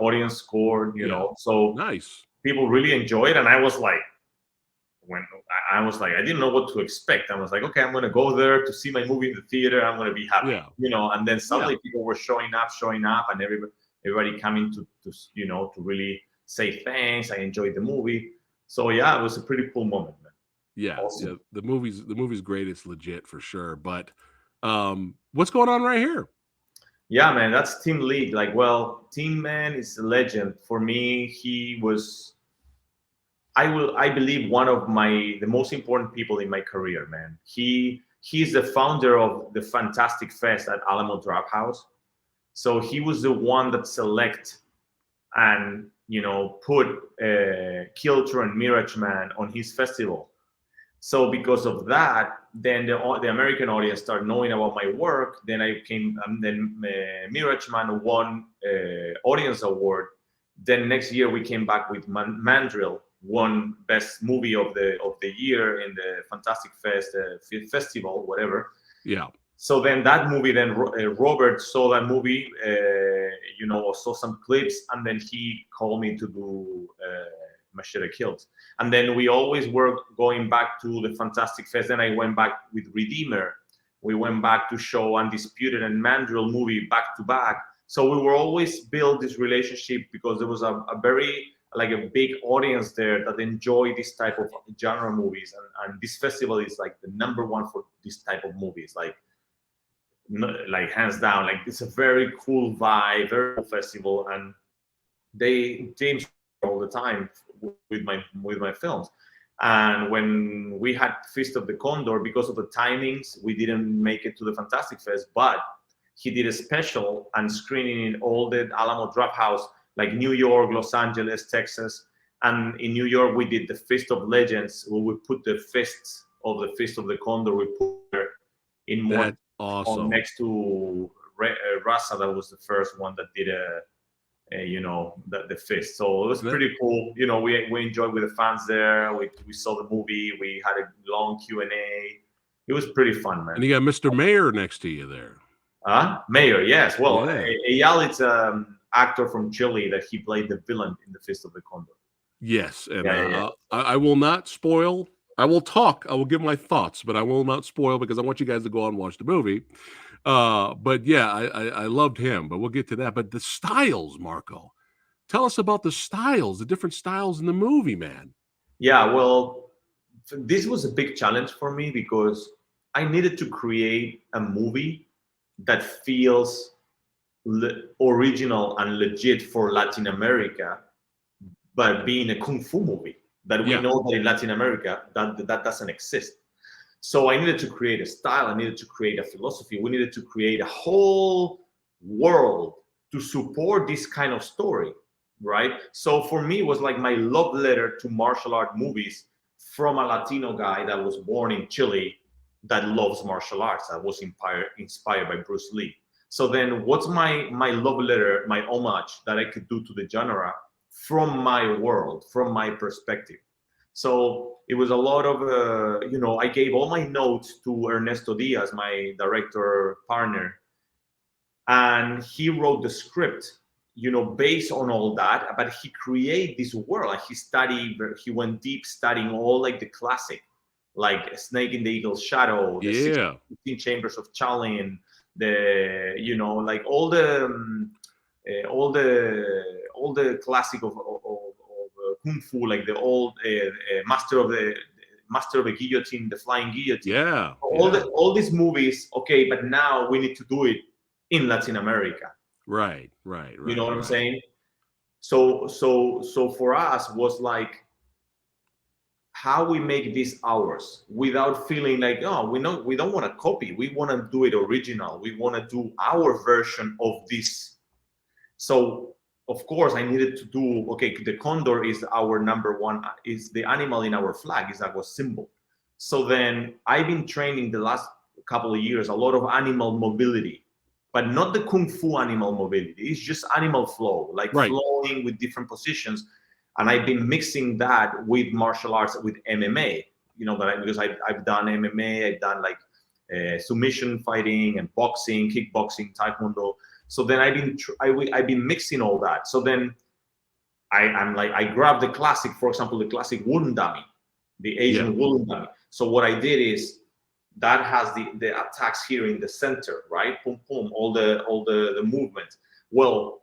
audience score. So nice. People really enjoyed it, and I was like, I didn't know what to expect. I was like, okay, I'm going to go there to see my movie in the theater. I'm going to be happy, and then suddenly people were showing up, and everybody coming to really say thanks. I enjoyed the movie. So yeah, it was a pretty cool moment, man. Yeah, Awesome. yeah. The movie's great. It's legit for sure. But what's going on right here? Yeah, man, that's team lead. Like, well, Team Man is a legend for me. He was, I believe, one of the most important people in my career, man. He's the founder of the Fantastic Fest at Alamo Drafthouse. So he was the one that select and put Kilter and Mirage Man on his festival. So because of that, then the American audience started knowing about my work. Then I came, then Mirage Man won audience award. Then next year we came back with Mandrill, won best movie of the year in the Fantastic Fest festival, whatever. Yeah. So then that movie, then Robert saw that movie, saw some clips, and then he called me to do Machete Kills. And then we always were going back to the Fantastic Fest. Then I went back with Redeemer. We went back to show Undisputed and Mandrill movie back to back. So we were always build this relationship because there was a very like a big audience there that enjoy this type of genre movies. And this festival is like the number one for this type of movies. Like hands down, like it's a very cool vibe, very cool festival, and James all the time with my films. And when we had Fist of the Condor, because of the timings, we didn't make it to the Fantastic Fest, but he did a special and screening in all the Alamo Drafthouse, like New York, Los Angeles, Texas. And in New York, we did the Fist of Legends, where we put the Fist of the Condor, we put in more. That's awesome. Next to Rasa, that was the first one that did the fist. So it was pretty cool. We enjoyed with the fans there. We saw the movie. We had a long Q&A. It was pretty fun, man. And you got Mr. Mayor next to you there. Mayor, yes. Well, yeah. Eyal, it's an actor from Chile that he played the villain in the Fist of the Condor. Yes, and Yeah. I will not spoil. I will talk. I will give my thoughts, but I will not spoil because I want you guys to go out and watch the movie. But yeah, I loved him. But we'll get to that. But the styles, Marco, tell us about the styles, the different styles in the movie, man. Yeah, well, this was a big challenge for me because I needed to create a movie that feels original and legit for Latin America, but being a kung fu movie that we know that in Latin America that doesn't exist. So I needed to create a style. I needed to create a philosophy. We needed to create a whole world to support this kind of story, right? So for me, it was like my love letter to martial art movies from a Latino guy that was born in Chile that loves martial arts, that was inspired by Bruce Lee. So then what's my love letter, my homage that I could do to the genre from my world, from my perspective? So it was a lot of, I gave all my notes to Ernesto Diaz, my director partner, and he wrote the script, based on all that, but he created this world. He went deep studying all like the classic, like Snake in the Eagle's Shadow, the 16 Chambers of Shaolin, like all the classic of kung fu, like the old Master of the Guillotine, the Flying Guillotine. All these movies. Okay, but now we need to do it in Latin America. Right. You know what I'm saying? So for us was like how we make this ours without feeling like, oh, we don't want to copy. We want to do it original. We want to do our version of this. So of course I needed to do, okay, the condor is our number one, is the animal in our flag, is our symbol. So then I've been training the last couple of years a lot of animal mobility, but not the kung fu animal mobility. It's just animal flow, like flowing with different positions. And I've been mixing that with martial arts, with MMA, because I've done MMA, I've done like submission fighting and boxing, kickboxing, taekwondo. So then I've been mixing all that. So then I grabbed the classic, for example, the classic wooden dummy, the Asian wooden dummy. So what I did is that has the attacks here in the center, right? Boom, boom, all the movement. Well,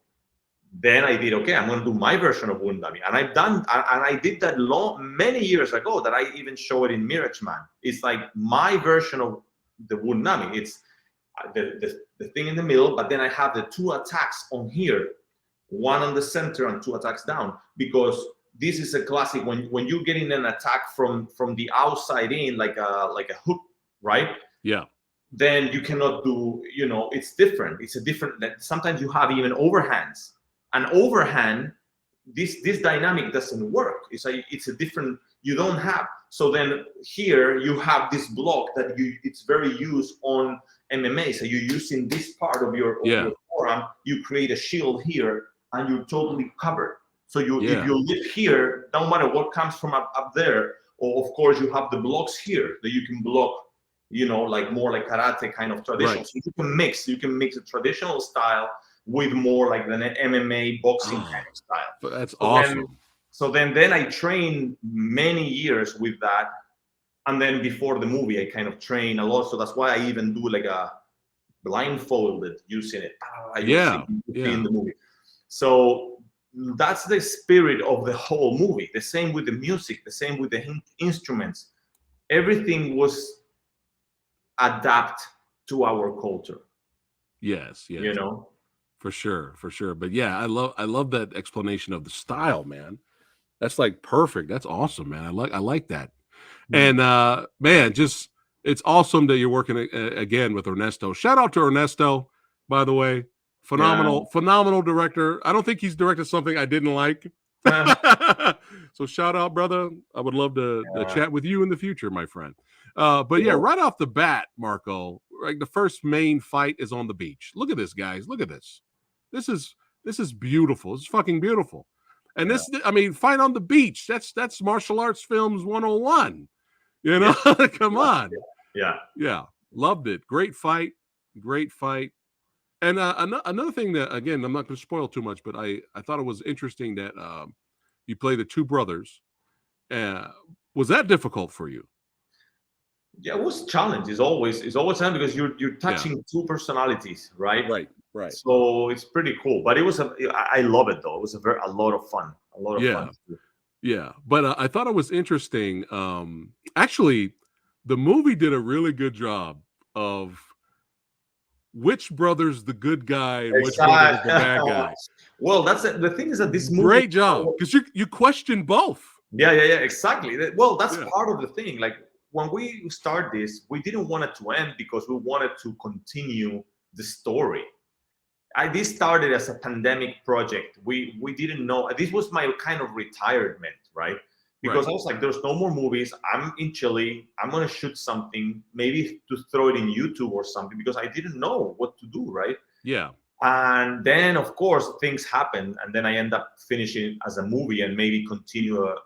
then I did, okay, I'm going to do my version of Wundami. And I did that many years ago that I even show it in Mirage Man. It's like my version of the Wundami. It's the thing in the middle, but then I have the 2 attacks on here, 1 on the center and 2 attacks down, because this is a classic when you're getting an attack from the outside in, like a hook, right? Yeah. Then you cannot do, it's different. It's a different, sometimes you have even overhands. An overhand, this dynamic doesn't work. It's a different, you don't have. So then here you have this block that it's very used on MMA. So you're using this part of your forearm, you create a shield here and you're totally covered. So if you live here, no matter what comes from up there, or of course you have the blocks here that you can block, like more like karate kind of traditional. Right. So you can mix a traditional style with more like the MMA boxing kind of style. That's awesome. So then I trained many years with that. And then before the movie, I kind of train a lot. So that's why I even do like a blindfolded using it. In the movie. So that's the spirit of the whole movie. The same with the music, the same with the instruments. Everything was adapt to our culture. Yes. For sure. But yeah, I love that explanation of the style, man. That's like perfect. That's awesome, man. I like that. And man, just it's awesome that you're working again with Ernesto. Shout out to Ernesto, by the way. Phenomenal director. I don't think he's directed something I didn't like. So shout out, brother. I would love to chat with you in the future, my friend. But yeah, right off the bat, Marko, like the first main fight is on the beach. Look at this, guys. Look at this. This is beautiful. It's fucking beautiful. And this, I mean, fight on the beach. That's martial arts films 101. Come on. Yeah. Loved it. Great fight. And another thing that, again, I'm not going to spoil too much, but I thought it was interesting that you play the 2 brothers. Was that difficult for you? Yeah, it was a challenge. It's always challenge because you're touching 2 personalities, right? Right. So it's pretty cool. But I love it though. It was a lot of fun. Fun. Yeah. But I thought it was interesting. Actually, the movie did a really good job of which brother's the good guy and which brother's the bad guy. Well, the thing is that this movie, great job, because you question both. Yeah, exactly. Well, that's part of the thing. Like when we start this, we didn't want it to end because we wanted to continue the story. This started as a pandemic project. We didn't know. This was my kind of retirement, right? Because I was like, there's no more movies. I'm in Chile. I'm going to shoot something, maybe to throw it in YouTube or something, because I didn't know what to do, right? Yeah. And then, of course, things happen. And then I end up finishing it as a movie and maybe continue a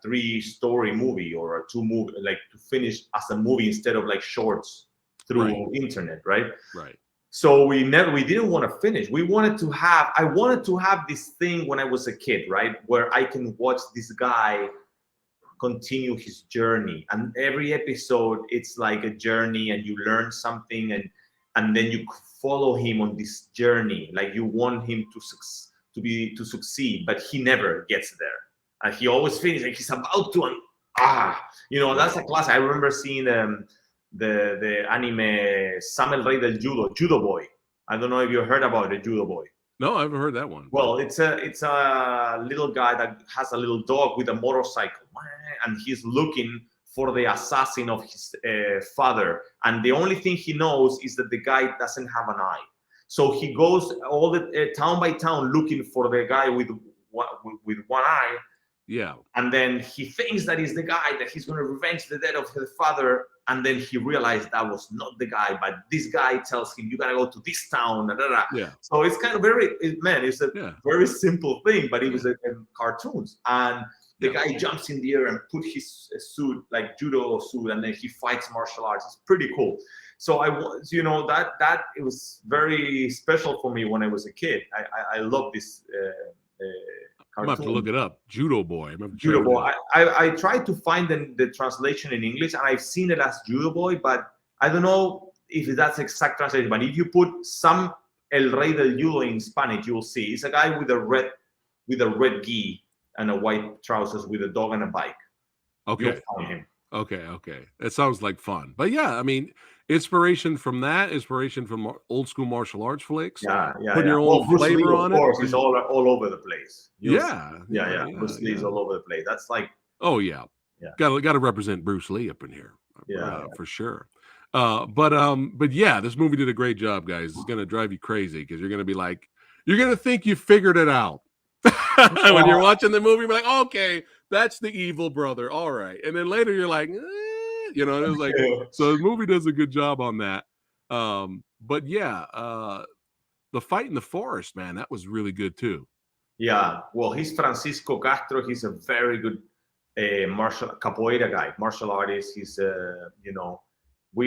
3-story movie or a 2 movie, like to finish as a movie instead of like shorts through internet, right? Right. So we didn't want to finish. I wanted to have this thing when I was a kid, right? Where I can watch this guy continue his journey. And every episode, it's like a journey and you learn something and then you follow him on this journey. Like you want him to succeed, but he never gets there. And he always finishes like he's about to, that's a classic. I remember seeing the anime Samuel Rey del Judo Boy. I don't know if you heard about the Judo Boy. No, I haven't heard that one. Well, it's a little guy that has a little dog with a motorcycle, and he's looking for the assassin of his father. And the only thing he knows is that the guy doesn't have an eye. So he goes all the town by town looking for the guy with one eye. Yeah. And then he thinks that he's the guy, that he's going to revenge the death of his father. And then he realized that was not the guy, but this guy tells him, you got to go to this town. Yeah. So it's kind of it's a very simple thing, but it was in cartoons. And the guy jumps in the air and put his suit, like judo suit, and then he fights martial arts. It's pretty cool. So that it was very special for me when I was a kid. I love this I'm going to have to look it up. Judo Boy. Judo Boy. I tried to find the translation in English, and I've seen it as Judo Boy, but I don't know if that's exact translation. But if you put some El Rey del Judo in Spanish, you'll see. It's a guy with a red gi and a white trousers with a dog and a bike. Okay. You'll find him. Okay. It sounds like fun. But yeah, I mean, inspiration from old school martial arts flicks. Yeah. Putting your own Bruce flavor Lee, on of course, it. is all over the place. Yeah. Bruce Lee is all over the place. That's like, oh yeah. Got to represent Bruce Lee up in here. For sure. But yeah, this movie did a great job, guys. It's gonna drive you crazy because you're gonna be like, you're gonna think you figured it out when you're watching the movie. You're like, okay, that's the evil brother. All right, and then later you're like, you know, it was like, so the movie does a good job on that. But yeah, the fight in the forest, man, that was really good too. Yeah, well, he's Francisco Castro. He's a very good capoeira guy, martial artist. He's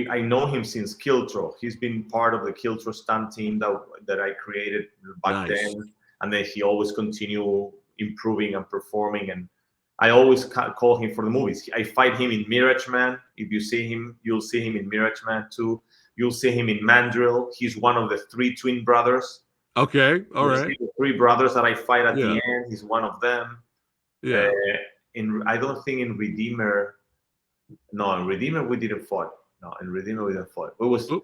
I know him since Kiltro. He's been part of the Kiltro stunt team that I created back then, and then he always continue improving and performing. And I always call him for the movies. I fight him in Mirage Man. If you see him, you'll see him in Mirage Man too. You'll see him in Mandrill. He's one of the 3 twin brothers. Okay, all right. The 3 brothers that I fight at the end. He's one of them. Yeah. I don't think in Redeemer. No, in Redeemer we didn't fight. It was You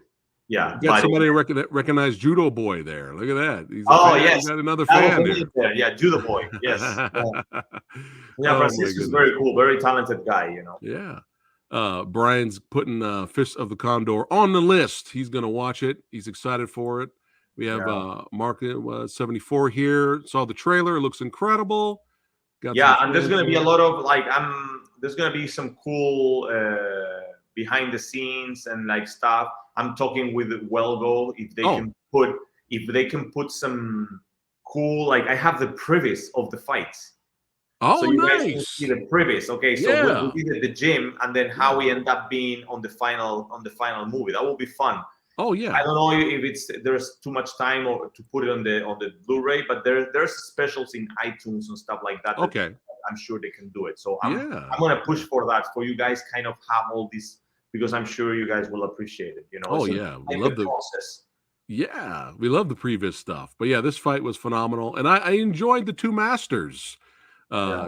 got somebody recognize Judo Boy there. Look at that. He's yes, you got another fan there. Yeah, Judo Boy. Yes. Francisco's very cool, very talented guy. You know. Yeah. Brian's putting Fist of the Condor on the list. He's gonna watch it. He's excited for it. We have Mark 74 here. Saw the trailer. It looks incredible. And there's gonna be a lot of there's gonna be some cool behind the scenes and like stuff. I'm talking with Welgo if they can put some cool, like I have the previs of the fights. Oh, so you nice. guys can see the previs. Okay, so we did at the gym and then how we end up being on the final movie. That will be fun. Oh yeah. I don't know if there's too much time or to put it on the Blu-ray, but there's specials in iTunes and stuff like that. Okay. I'm sure they can do it. So I'm gonna push for that, for you guys kind of have all this, because I'm sure you guys will appreciate it. You know. Oh yeah, we love the process. Yeah, we love the previous stuff. But yeah, this fight was phenomenal, and I enjoyed the 2 masters.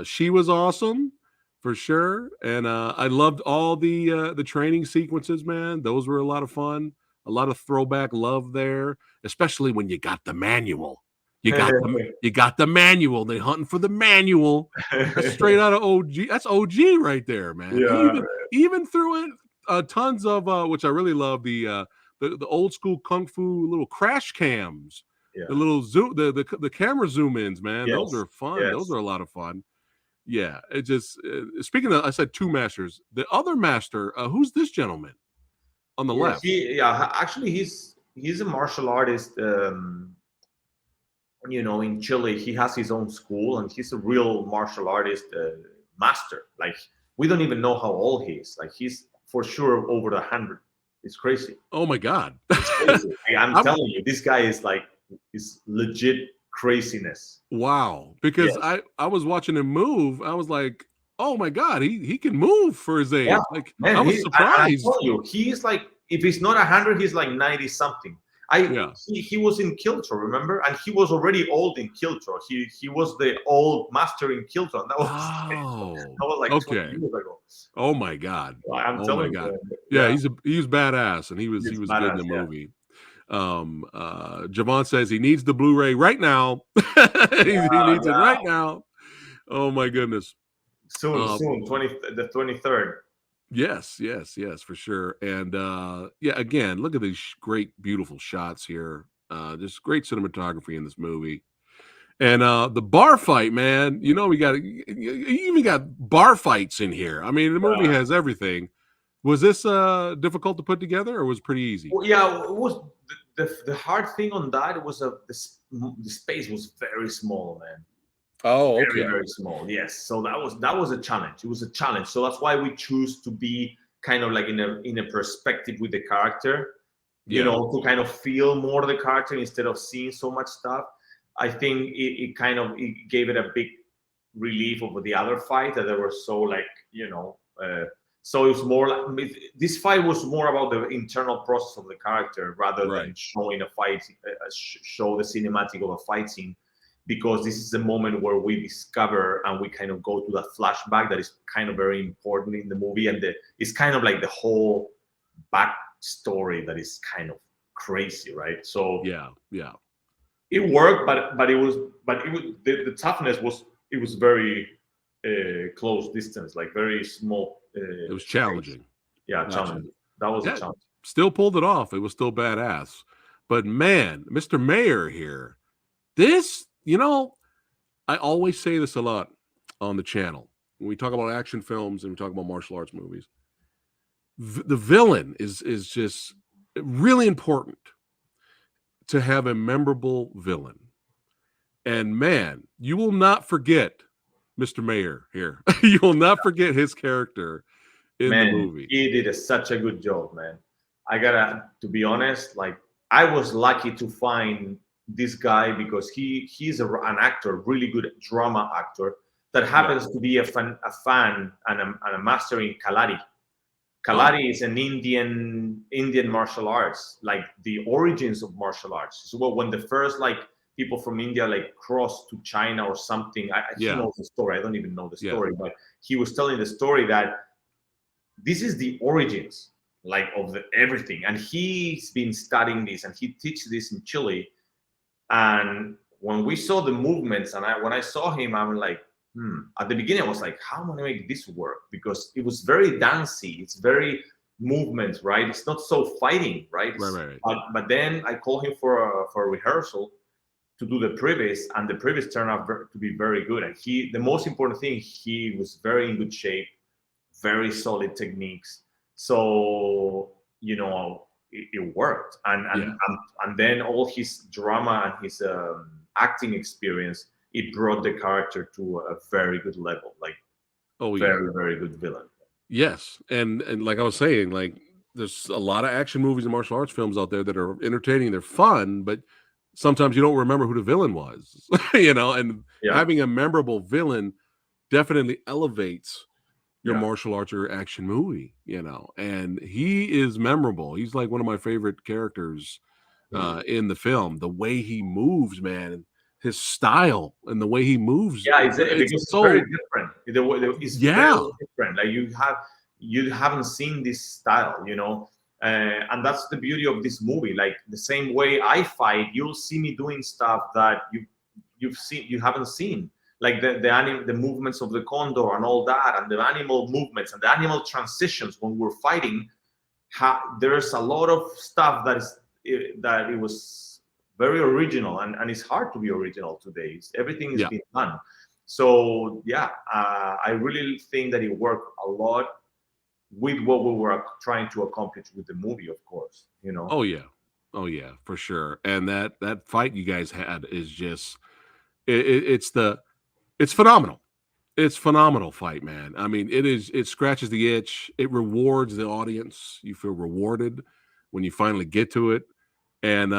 She was awesome for sure, and I loved all the training sequences. Man, those were a lot of fun. A lot of throwback love there, especially when you got the manual. You got the manual. They hunting for the manual. That's straight out of OG. That's OG right there, man. Yeah, even threw in tons of which I really love, the old school kung fu little crash cams. Yeah. The little zoom, the camera zoom ins, man. Yes. Those are fun. Yes. Those are a lot of fun. Yeah. It just speaking of, I said 2 masters. The other master, who's this gentleman on the left? Actually, he's a martial artist. You know, in Chile, he has his own school, and he's a real martial artist master. Like, we don't even know how old he is. Like, he's for sure over 100. It's crazy. Oh my God! It's crazy. I'm telling you, this guy is legit craziness. Wow! Because I was watching him move. I was like, oh my God, he can move for his age. Yeah, like, man, I was surprised. I tell you, he's like, if he's not 100, he's like 90 something. He was in Kiltro, remember? And he was already old in Kiltro. He was the old master in Kiltro. That was like 20 years ago. Oh my God! I'm telling you. Yeah, he was badass, and he was good in the movie. Javon says he needs the Blu-ray right now. he needs it right now. Oh my goodness! Soon, the 23rd. Yes, for sure. And again, look at these great, beautiful shots here. Just great cinematography in this movie. And the bar fight, man, you know, you even got bar fights in here. I mean, the movie has everything. Was this difficult to put together, or was it pretty easy? Well, yeah, it was. The hard thing on that was the space was very small, man. Oh, okay. Very, very small. Yes. So that was a challenge. It was a challenge. So that's why we choose to be kind of like in a perspective with the character, you know, to kind of feel more the character instead of seeing so much stuff. I think it gave it a big relief over the other fight that they were so like, you know, So it was more like this fight was more about the internal process of the character rather than Right. showing a fight, show the cinematic of a fight scene, because this is the moment where we discover and we kind of go to that flashback that is kind of very important in the movie, and it's kind of like the whole backstory that is kind of crazy, right? So Yeah. it worked, but the toughness was, it was very close distance, like very small. It was space. challenging. Yeah, Gotcha. challenging. That was Yeah. a challenge. Still pulled it off. It was still badass. But man, Mr. Mayor here, this, I always say this a lot on the channel when we talk about action films and we talk about martial arts movies. The villain is just really important to have a memorable villain. And man, you will not forget Mr. Mayor here. You will not forget his character in the movie. He did such a good job, man. I gotta, to be honest, like I was lucky to find this guy because he's an actor, really good drama actor that happens to be a fan and a master in Kalari. Kalari is an Indian martial arts, like the origins of martial arts. So when the first like people from India like crossed to China or something, he knows the story. I don't even know the story, but he was telling the story that this is the origins like of everything, and he's been studying this and he teaches this in Chile. And when we saw the movements, and when I saw him, I was like, at the beginning I was like, how am I gonna make this work? Because it was very dancey, it's very movement, right? It's not so fighting, right? Right. But then I called him for a rehearsal to do the previs, and the previs turned out to be very good. And the most important thing, he was very in good shape, very solid techniques. So it worked, and then all his drama and his acting experience, it brought the character to a very good level, like very, very good villain. Yes, and like I was saying, like there's a lot of action movies and martial arts films out there that are entertaining, they're fun, but sometimes you don't remember who the villain was, and having a memorable villain definitely elevates your martial arts or action movie, and he is memorable. He's like one of my favorite characters in the film. The way he moves, man, his style and the way he moves. Yeah, it's very different. It's very different. Like you haven't seen this style, and that's the beauty of this movie. Like the same way I fight, you'll see me doing stuff that you haven't seen. Like the movements of the Condor and all that, and the animal movements and the animal transitions when we're fighting. There's a lot of stuff that it was very original, and it's hard to be original today. Everything is being done. So I really think that it worked a lot with what we were trying to accomplish with the movie, of course. Oh yeah, for sure. And that fight you guys had is just it's phenomenal. It's phenomenal fight, man. I mean, it scratches the itch. It rewards the audience. You feel rewarded when you finally get to it. And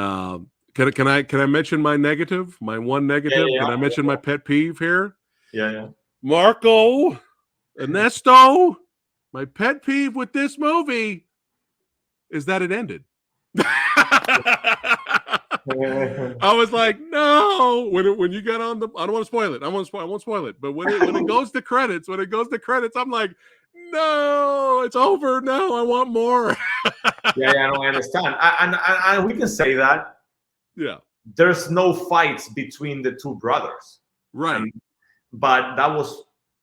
can I mention my negative? My one negative? Can I mention my pet peeve here? Yeah. Marco, Ernesto, my pet peeve with this movie is that it ended. I was like, no. When you got on the, I don't want to spoil it. I won't spoil it. But when it goes to credits, I'm like, no, it's over. No, I want more. No, I understand. And we can say that. Yeah. There's no fights between the two brothers. Right. But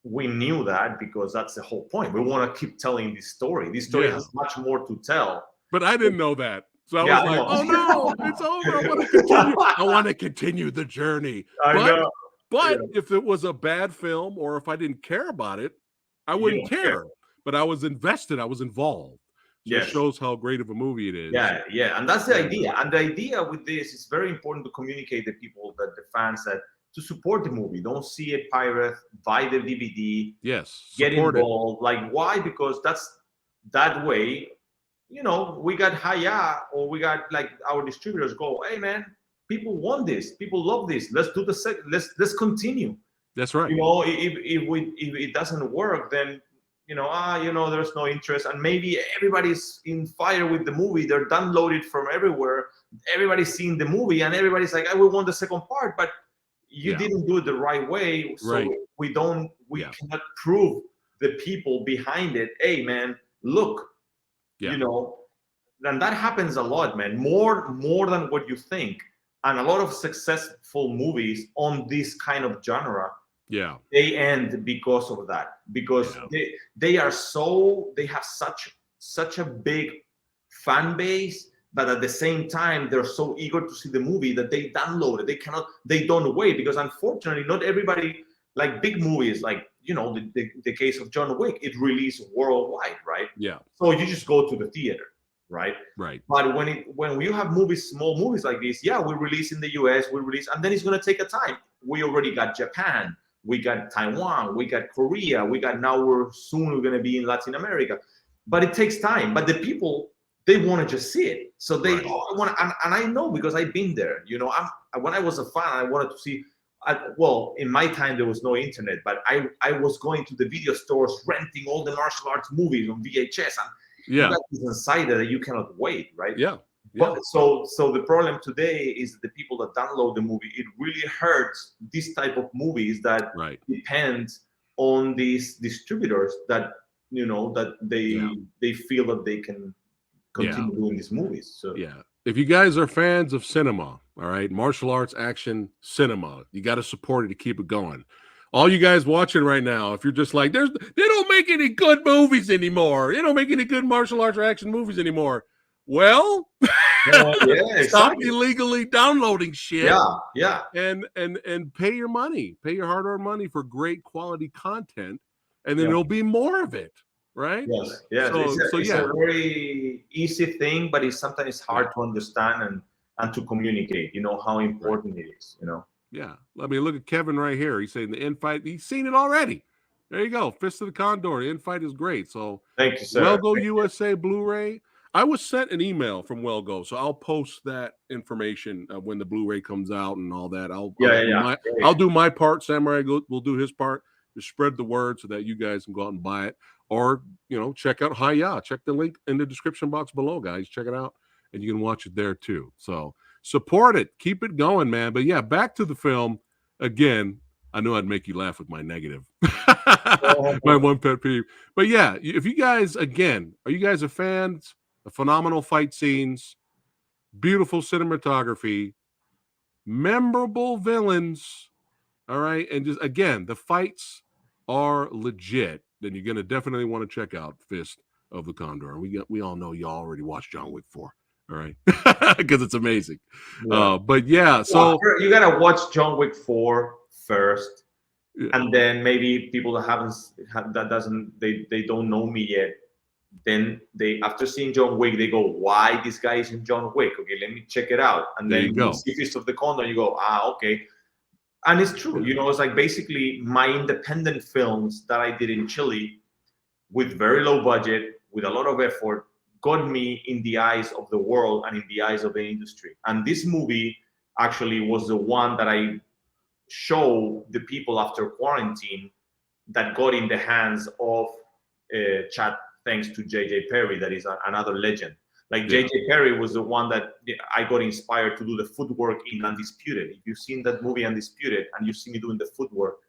we knew that because that's the whole point. We want to keep telling this story. This story has much more to tell. But I didn't know that. So I was like, oh no, it's over. I want to continue. I want to continue the journey. But if it was a bad film or if I didn't care about it, I wouldn't care. But I was invested. I was involved. So it shows how great of a movie it is. Yeah. And that's the idea. And the idea with this is very important to communicate to people, that the fans, that to support the movie. Don't see a pirate, buy the DVD. Yes. Get involved. Like, why? Because that way, we got Haya, or we got like our distributors go, hey man, people want this, people love this. Let's do let's continue. That's right. If it doesn't work, then there's no interest, and maybe everybody's in fire with the movie. They're downloaded from everywhere. Everybody's seeing the movie, and everybody's like, we want the second part, but you didn't do it the right way. So we cannot prove the people behind it. Hey, man, look, and that happens a lot, man, more than what you think. And a lot of successful movies on this kind of genre, they end because of that, because they have such a big fan base, but at the same time they're so eager to see the movie that they download it. They don't wait, because unfortunately not everybody, like big movies, like the case of John Wick, it released worldwide, right? So you just go to the theater, right? But when you have small movies like this, we release in the US, and then it's going to take a time. We already got Japan, we got Taiwan, we got Korea, we're going to be in Latin America, but it takes time. But the people, they want to just see it, so they want, and I know, because I've been there. When I was a fan, I wanted to see. In my time there was no internet, but I was going to the video stores, renting all the martial arts movies on VHS, and you got this inside that you cannot wait, right? But so the problem today is the people that download the movie. It really hurts this type of movies that depend on these distributors that that they feel that they can continue doing these movies. So if you guys are fans of cinema, all right, martial arts action cinema, you got to support it to keep it going. All you guys watching right now, if you're just like, they don't make any good movies anymore. They don't make any good martial arts or action movies anymore. Well, stop illegally downloading shit. And pay your money, pay your hard-earned money for great quality content, and then there'll be more of it, right? It's a very easy thing, but sometimes it's hard to understand and to communicate. How important it is. I mean, look at Kevin right here. He's saying the end fight. He's seen it already. There you go. Fist of the Condor. The end fight is great. So thank you, sir. Wellgo USA Blu-ray. I was sent an email from Wellgo, so I'll post that information when the Blu-ray comes out and all that. I'll do my part. Samurai will do his part to spread the word so that you guys can go out and buy it, or check out Hiya. Check the link in the description box below, guys. Check it out, and you can watch it there too. So support it, keep it going, man. But back to the film again. I know I'd make you laugh with my negative, my one pet peeve. But if you guys, again, are you guys fans of phenomenal fight scenes, beautiful cinematography, memorable villains, all right, and just, again, the fights are legit, then you're going to definitely want to check out Fist of the Condor. And we all know y'all already watched John Wick 4. All right, because it's amazing. But so you gotta watch John Wick 4 first, and then maybe people that they don't know me yet. Then after seeing John Wick, they go, "Why this guy is in John Wick? Okay, let me check it out." And then you see Fist of the Condor, you go, okay. And it's true, it's like basically my independent films that I did in Chile with very low budget, with a lot of effort, got me in the eyes of the world and in the eyes of the industry. And this movie actually was the one that I show the people after quarantine that got in the hands of Chad, thanks to JJ Perry, that is another legend. Like JJ Perry was the one that I got inspired to do the footwork in Undisputed. If you've seen that movie Undisputed and you see me doing the footwork.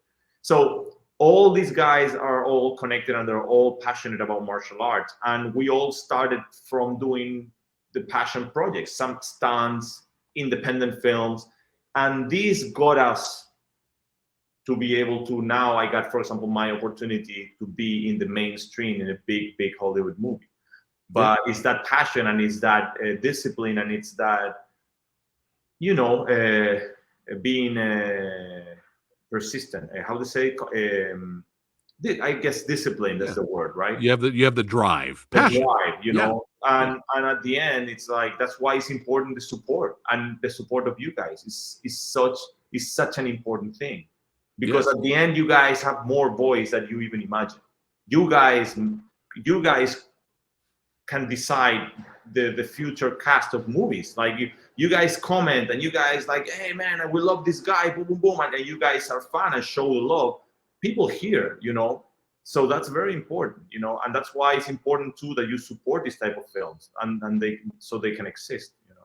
So all these guys are all connected and they're all passionate about martial arts. And we all started from doing the passion projects, some stunts, independent films. And this got us to be able to, now I got, for example, my opportunity to be in the mainstream in a big, big Hollywood movie. But it's that passion and it's that discipline and it's that, being persistent. How to say? I guess discipline. That's the word, right? You have the drive, passion. The drive, and at the end, it's like that's why it's important the support and the support of you guys is such an important thing, because at the end, you guys have more voice than you even imagine. You guys can decide the future cast of movies. Like you guys comment and you guys like, hey man, we love this guy, boom, boom, boom, and you guys are fun and show the love. People here, So that's very important, you know, and that's why it's important too that you support this type of films and they so they can exist, you know.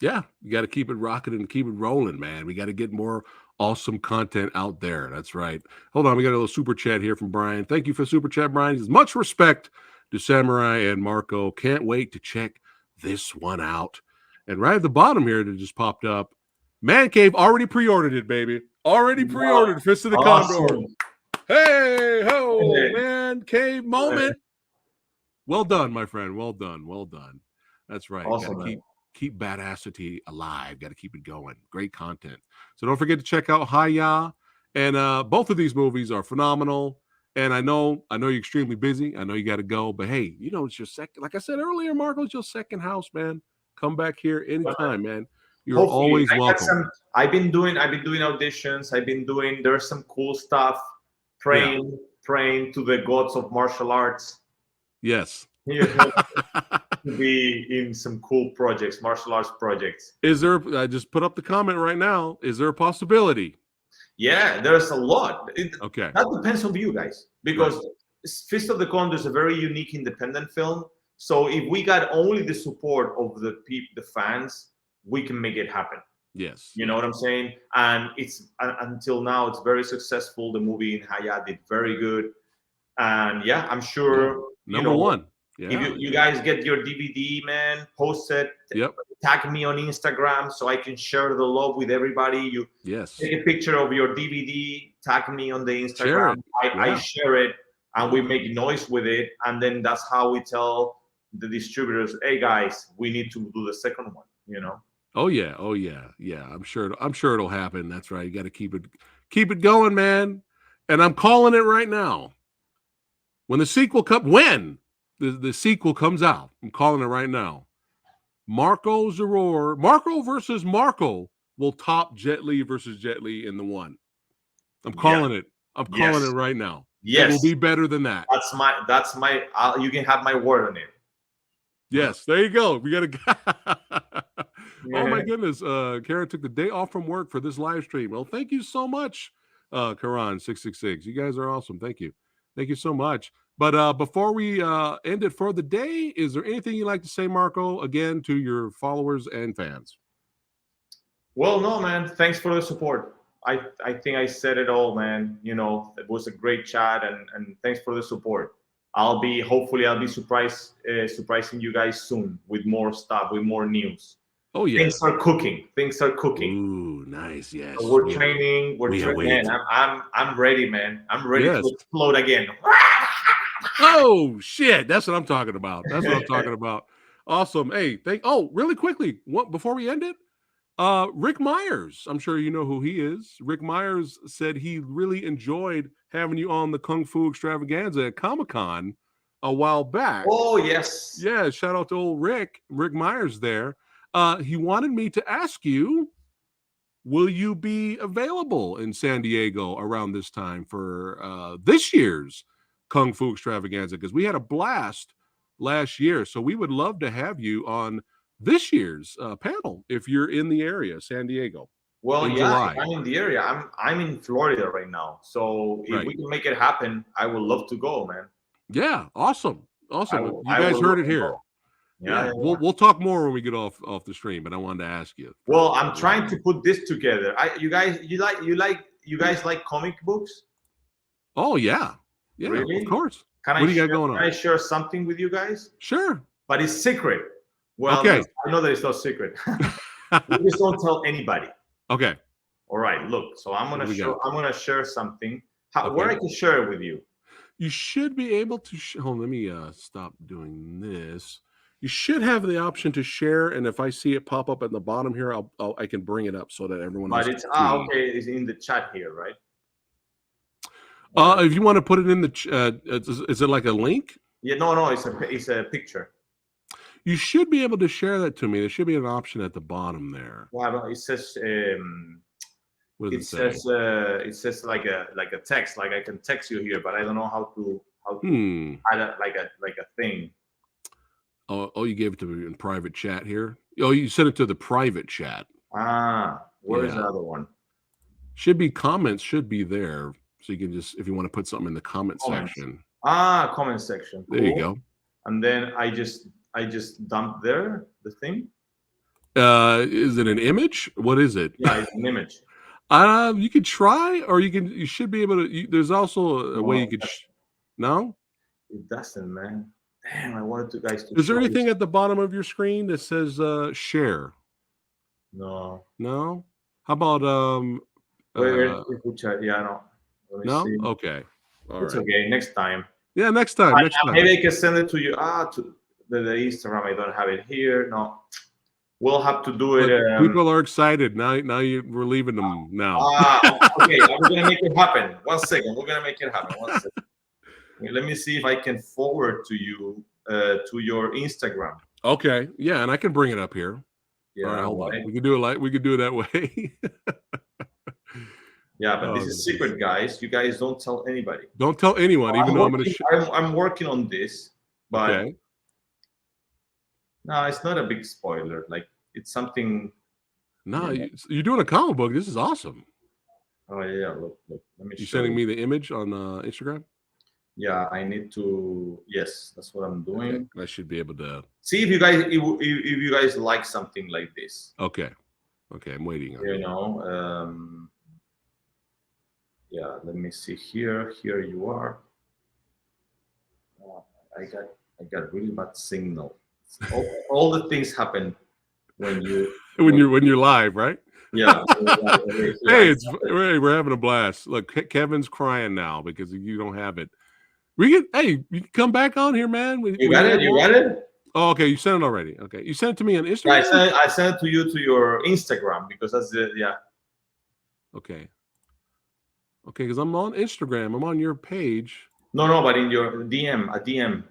Yeah, you got to keep it rocking and keep it rolling, man. We got to get more awesome content out there. That's right. Hold on, we got a little super chat here from Brian. Thank you for super chat, Brian. He says, much respect to Samurai and Marco. Can't wait to check this one out. And right at the bottom here that just popped up, Man Cave already pre-ordered it, baby. Already pre-ordered Fist of the Condor. Awesome. Hey, ho, Hey. Man Cave moment. Well done, my friend. Well done. Well done. That's right. Awesome, Got to man. keep badassity alive. Got to keep it going. Great content. So don't forget to check out Hiya. And both of these movies are phenomenal. And I know you're extremely busy. I know you got to go, but hey, you know it's your second. Like I said earlier, Marco, it's your second house, man. Come back here anytime, man. You're Hopefully, always welcome. I've been doing auditions. There's some cool stuff. Praying to the gods of martial arts. Yes. You know, to be in some cool projects, martial arts projects. Is there? I just put up the comment right now. Is there a possibility? Yeah, there's a lot. Okay. That depends on you guys, because Fist of the Condor is a very unique independent film. So if we got only the support of the fans, we can make it happen. Yes. You know what I'm saying? And it's until now, it's very successful. The movie in Haya did very good. And yeah, I'm sure Number one. Yeah. If you guys get your DVD, man, post it. Yep. Tag me on Instagram so I can share the love with everybody. You take a picture of your DVD, tag me on the Instagram. I share it, and we make noise with it, and then that's how we tell the distributors, "Hey guys, we need to do the second one." You know? Oh yeah. I'm sure it'll happen. That's right. You got to keep it going, man. And I'm calling it right now. When the sequel the sequel comes out, I'm calling it right now. Marko versus Marco will top Jet Li versus Jet Li in the one. I'm calling it. I'm calling it right now. Yes. It will be better than that. That's my you can have my word on it. Yes, there you go. We got to Oh my goodness. Karen took the day off from work for this live stream. Well, thank you so much, Karan666. You guys are awesome. Thank you. Thank you so much. But before we end it for the day, is there anything you'd like to say, Marco, again, to your followers and fans? Well, no, man. Thanks for the support. I think I said it all, man. You know, it was a great chat, and thanks for the support. Hopefully I'll be surprising you guys soon with more stuff, with more news. Oh yeah. Things are cooking. Ooh, nice. Yes. So we're training. Man, I'm ready, man. I'm ready to explode again. Oh shit, that's what I'm talking about. Awesome. Hey, really quickly, before we end it, Rick Myers, I'm sure you know who he is. Rick Myers said he really enjoyed having you on the Kung Fu Extravaganza at Comic-Con a while back. Oh yes. Yeah, shout out to old Rick Myers there. He wanted me to ask you, will you be available in San Diego around this time for this year's Kung Fu Extravaganza? Because we had a blast last year, so we would love to have you on this year's panel if you're in the area, San Diego. Well, yeah, I'm in the area. I'm in Florida right now, so if we can make it happen, I would love to go, man. Yeah, awesome. You guys heard it here. Yeah. We'll talk more when we get off the stream, but I wanted to ask you. Well, I'm trying to put this together. You guys like comic books? Oh yeah, really? Of course. What do you got going on? Can I share something with you guys? Sure. But it's secret. Well, okay. I know that it's not secret. We just don't tell anybody. Okay. All right. Look, so I'm gonna share something. Where I can share it with you. You should be able to. Hold on, let me stop doing this. You should have the option to share, and if I see it pop up at the bottom here, I can bring it up so that everyone. But it's okay. It's in the chat here, right? If you want to put it in the, is it like a link? Yeah, no, it's a picture. You should be able to share that to me. There should be an option at the bottom there. Well, it says. It says like a text, like I can text you here, but I don't know how to add like a thing. Oh, you gave it to me in private chat here. Oh, you sent it to the private chat. Where's the other one? Should be comments. Should be there So you can just, if you want to put something in the comment Comments. section. Ah, comment section. Cool. There you go. And then I just dump there the thing. Is it an image? What is it? Yeah, it's an image. You could try, or you should be able to. There's also a way you could. No, it doesn't, man. Damn, I wanted you guys to. Is there anything at the bottom of your screen that says share? No. No. How about Wait, yeah, no. No. See. Okay. All it's right. okay. Next time. Yeah, next time. Next time. Maybe I can send it to you. To the Instagram. I don't have it here. No. We'll have to do it. People are excited now. Now we're leaving them now. Okay, we're gonna make it happen. 1 second, we're gonna make it happen. 1 second. Let me see if I can forward to you to your Instagram. Okay, yeah, and I can bring it up here. Yeah, all right, hold on. We can do it we could do it that way. Yeah, but this is secret, guys. You guys don't tell anybody. Don't tell anyone, even though I'm gonna. I'm working on this, but. Okay. No, it's not a big spoiler. Like it's something. No, you're doing a comic book. This is awesome. Oh yeah, look. Let me. You sending me the image on Instagram? Yeah, I need to. Yes, that's what I'm doing. Okay. I should be able to see if you guys like something like this. Okay, I'm waiting. You know. Yeah, let me see here. Here you are. I got really bad signal. All the things happen when you're live, right? Yeah. Hey, we're having a blast. Look, Kevin's crying now because you don't have it. You can come back on here, man. You got it. Oh, okay. You sent it already. Okay, you sent it to me on Instagram. Yeah, I sent it to you to your Instagram because that's Okay, because I'm on Instagram. I'm on your page. No, but in your DM, a DM.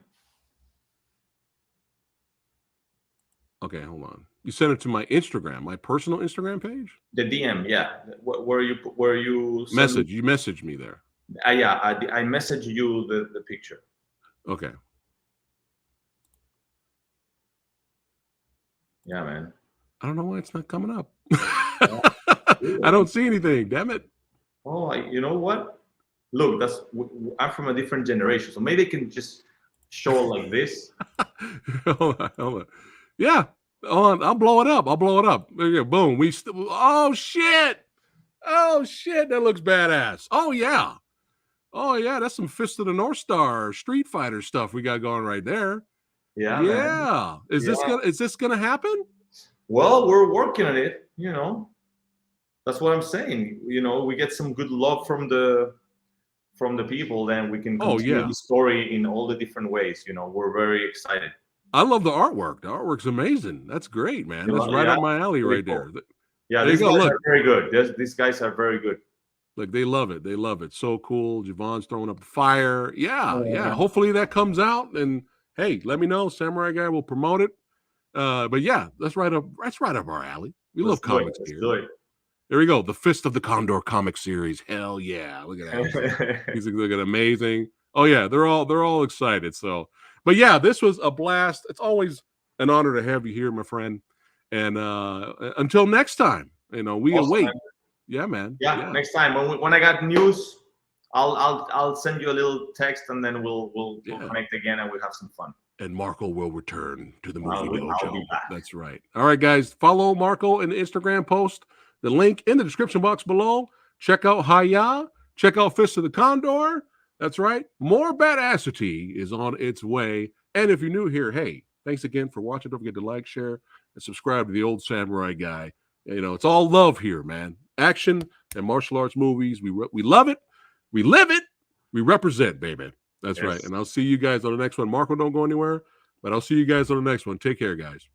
Okay, hold on. You sent it to my Instagram, my personal Instagram page? The DM, yeah. Where you message? You messaged me there. Yeah, I messaged you the picture. Okay. Yeah, man. I don't know why it's not coming up. I don't see anything. Damn it. Oh, you know what? Look, I'm from a different generation, so maybe I can just show it like this. Hold on. Yeah. I'll blow it up. There you go. Boom. Oh shit. That looks badass. Oh yeah. That's some Fist of the North Star Street Fighter stuff we got going right there. Yeah. Man. Is this gonna happen? Well, we're working on it, you know. That's what I'm saying. You know, we get some good love from the people, then we can continue the story in all the different ways. You know, we're very excited. I love the artwork. The artwork's amazing. That's great, man. That's right up my alley right there. Yeah, these guys are very good. These guys are very good. Look, they love it. So cool. Javon's throwing up the fire. Yeah. Hopefully that comes out. And hey, let me know. Samurai Guy will promote it. But yeah, that's right up our alley. We love comics here. There we go. The Fist of the Condor comic series. Hell yeah. Look at that. He's looking amazing. Oh yeah, they're all excited. So, but yeah, this was a blast. It's always an honor to have you here, my friend. And until next time, you know, we await. Yeah, man. Yeah, next time when I got news, I'll send you a little text, and then we'll connect again, and we'll have some fun. And Marco will return to the movie dojo. That's right. All right, guys. Follow Marco in the Instagram post. The link in the description box below. Check out Haya. Check out Fist of the Condor. That's right. More badassity is on its way. And if you're new here, hey, thanks again for watching. Don't forget to like, share, and subscribe to the Old Samurai Guy. You know, it's all love here, man. Action and martial arts movies. We love it. We live it. We represent, baby. That's right. And I'll see you guys on the next one. Marco, don't go anywhere, but I'll see you guys on the next one. Take care, guys.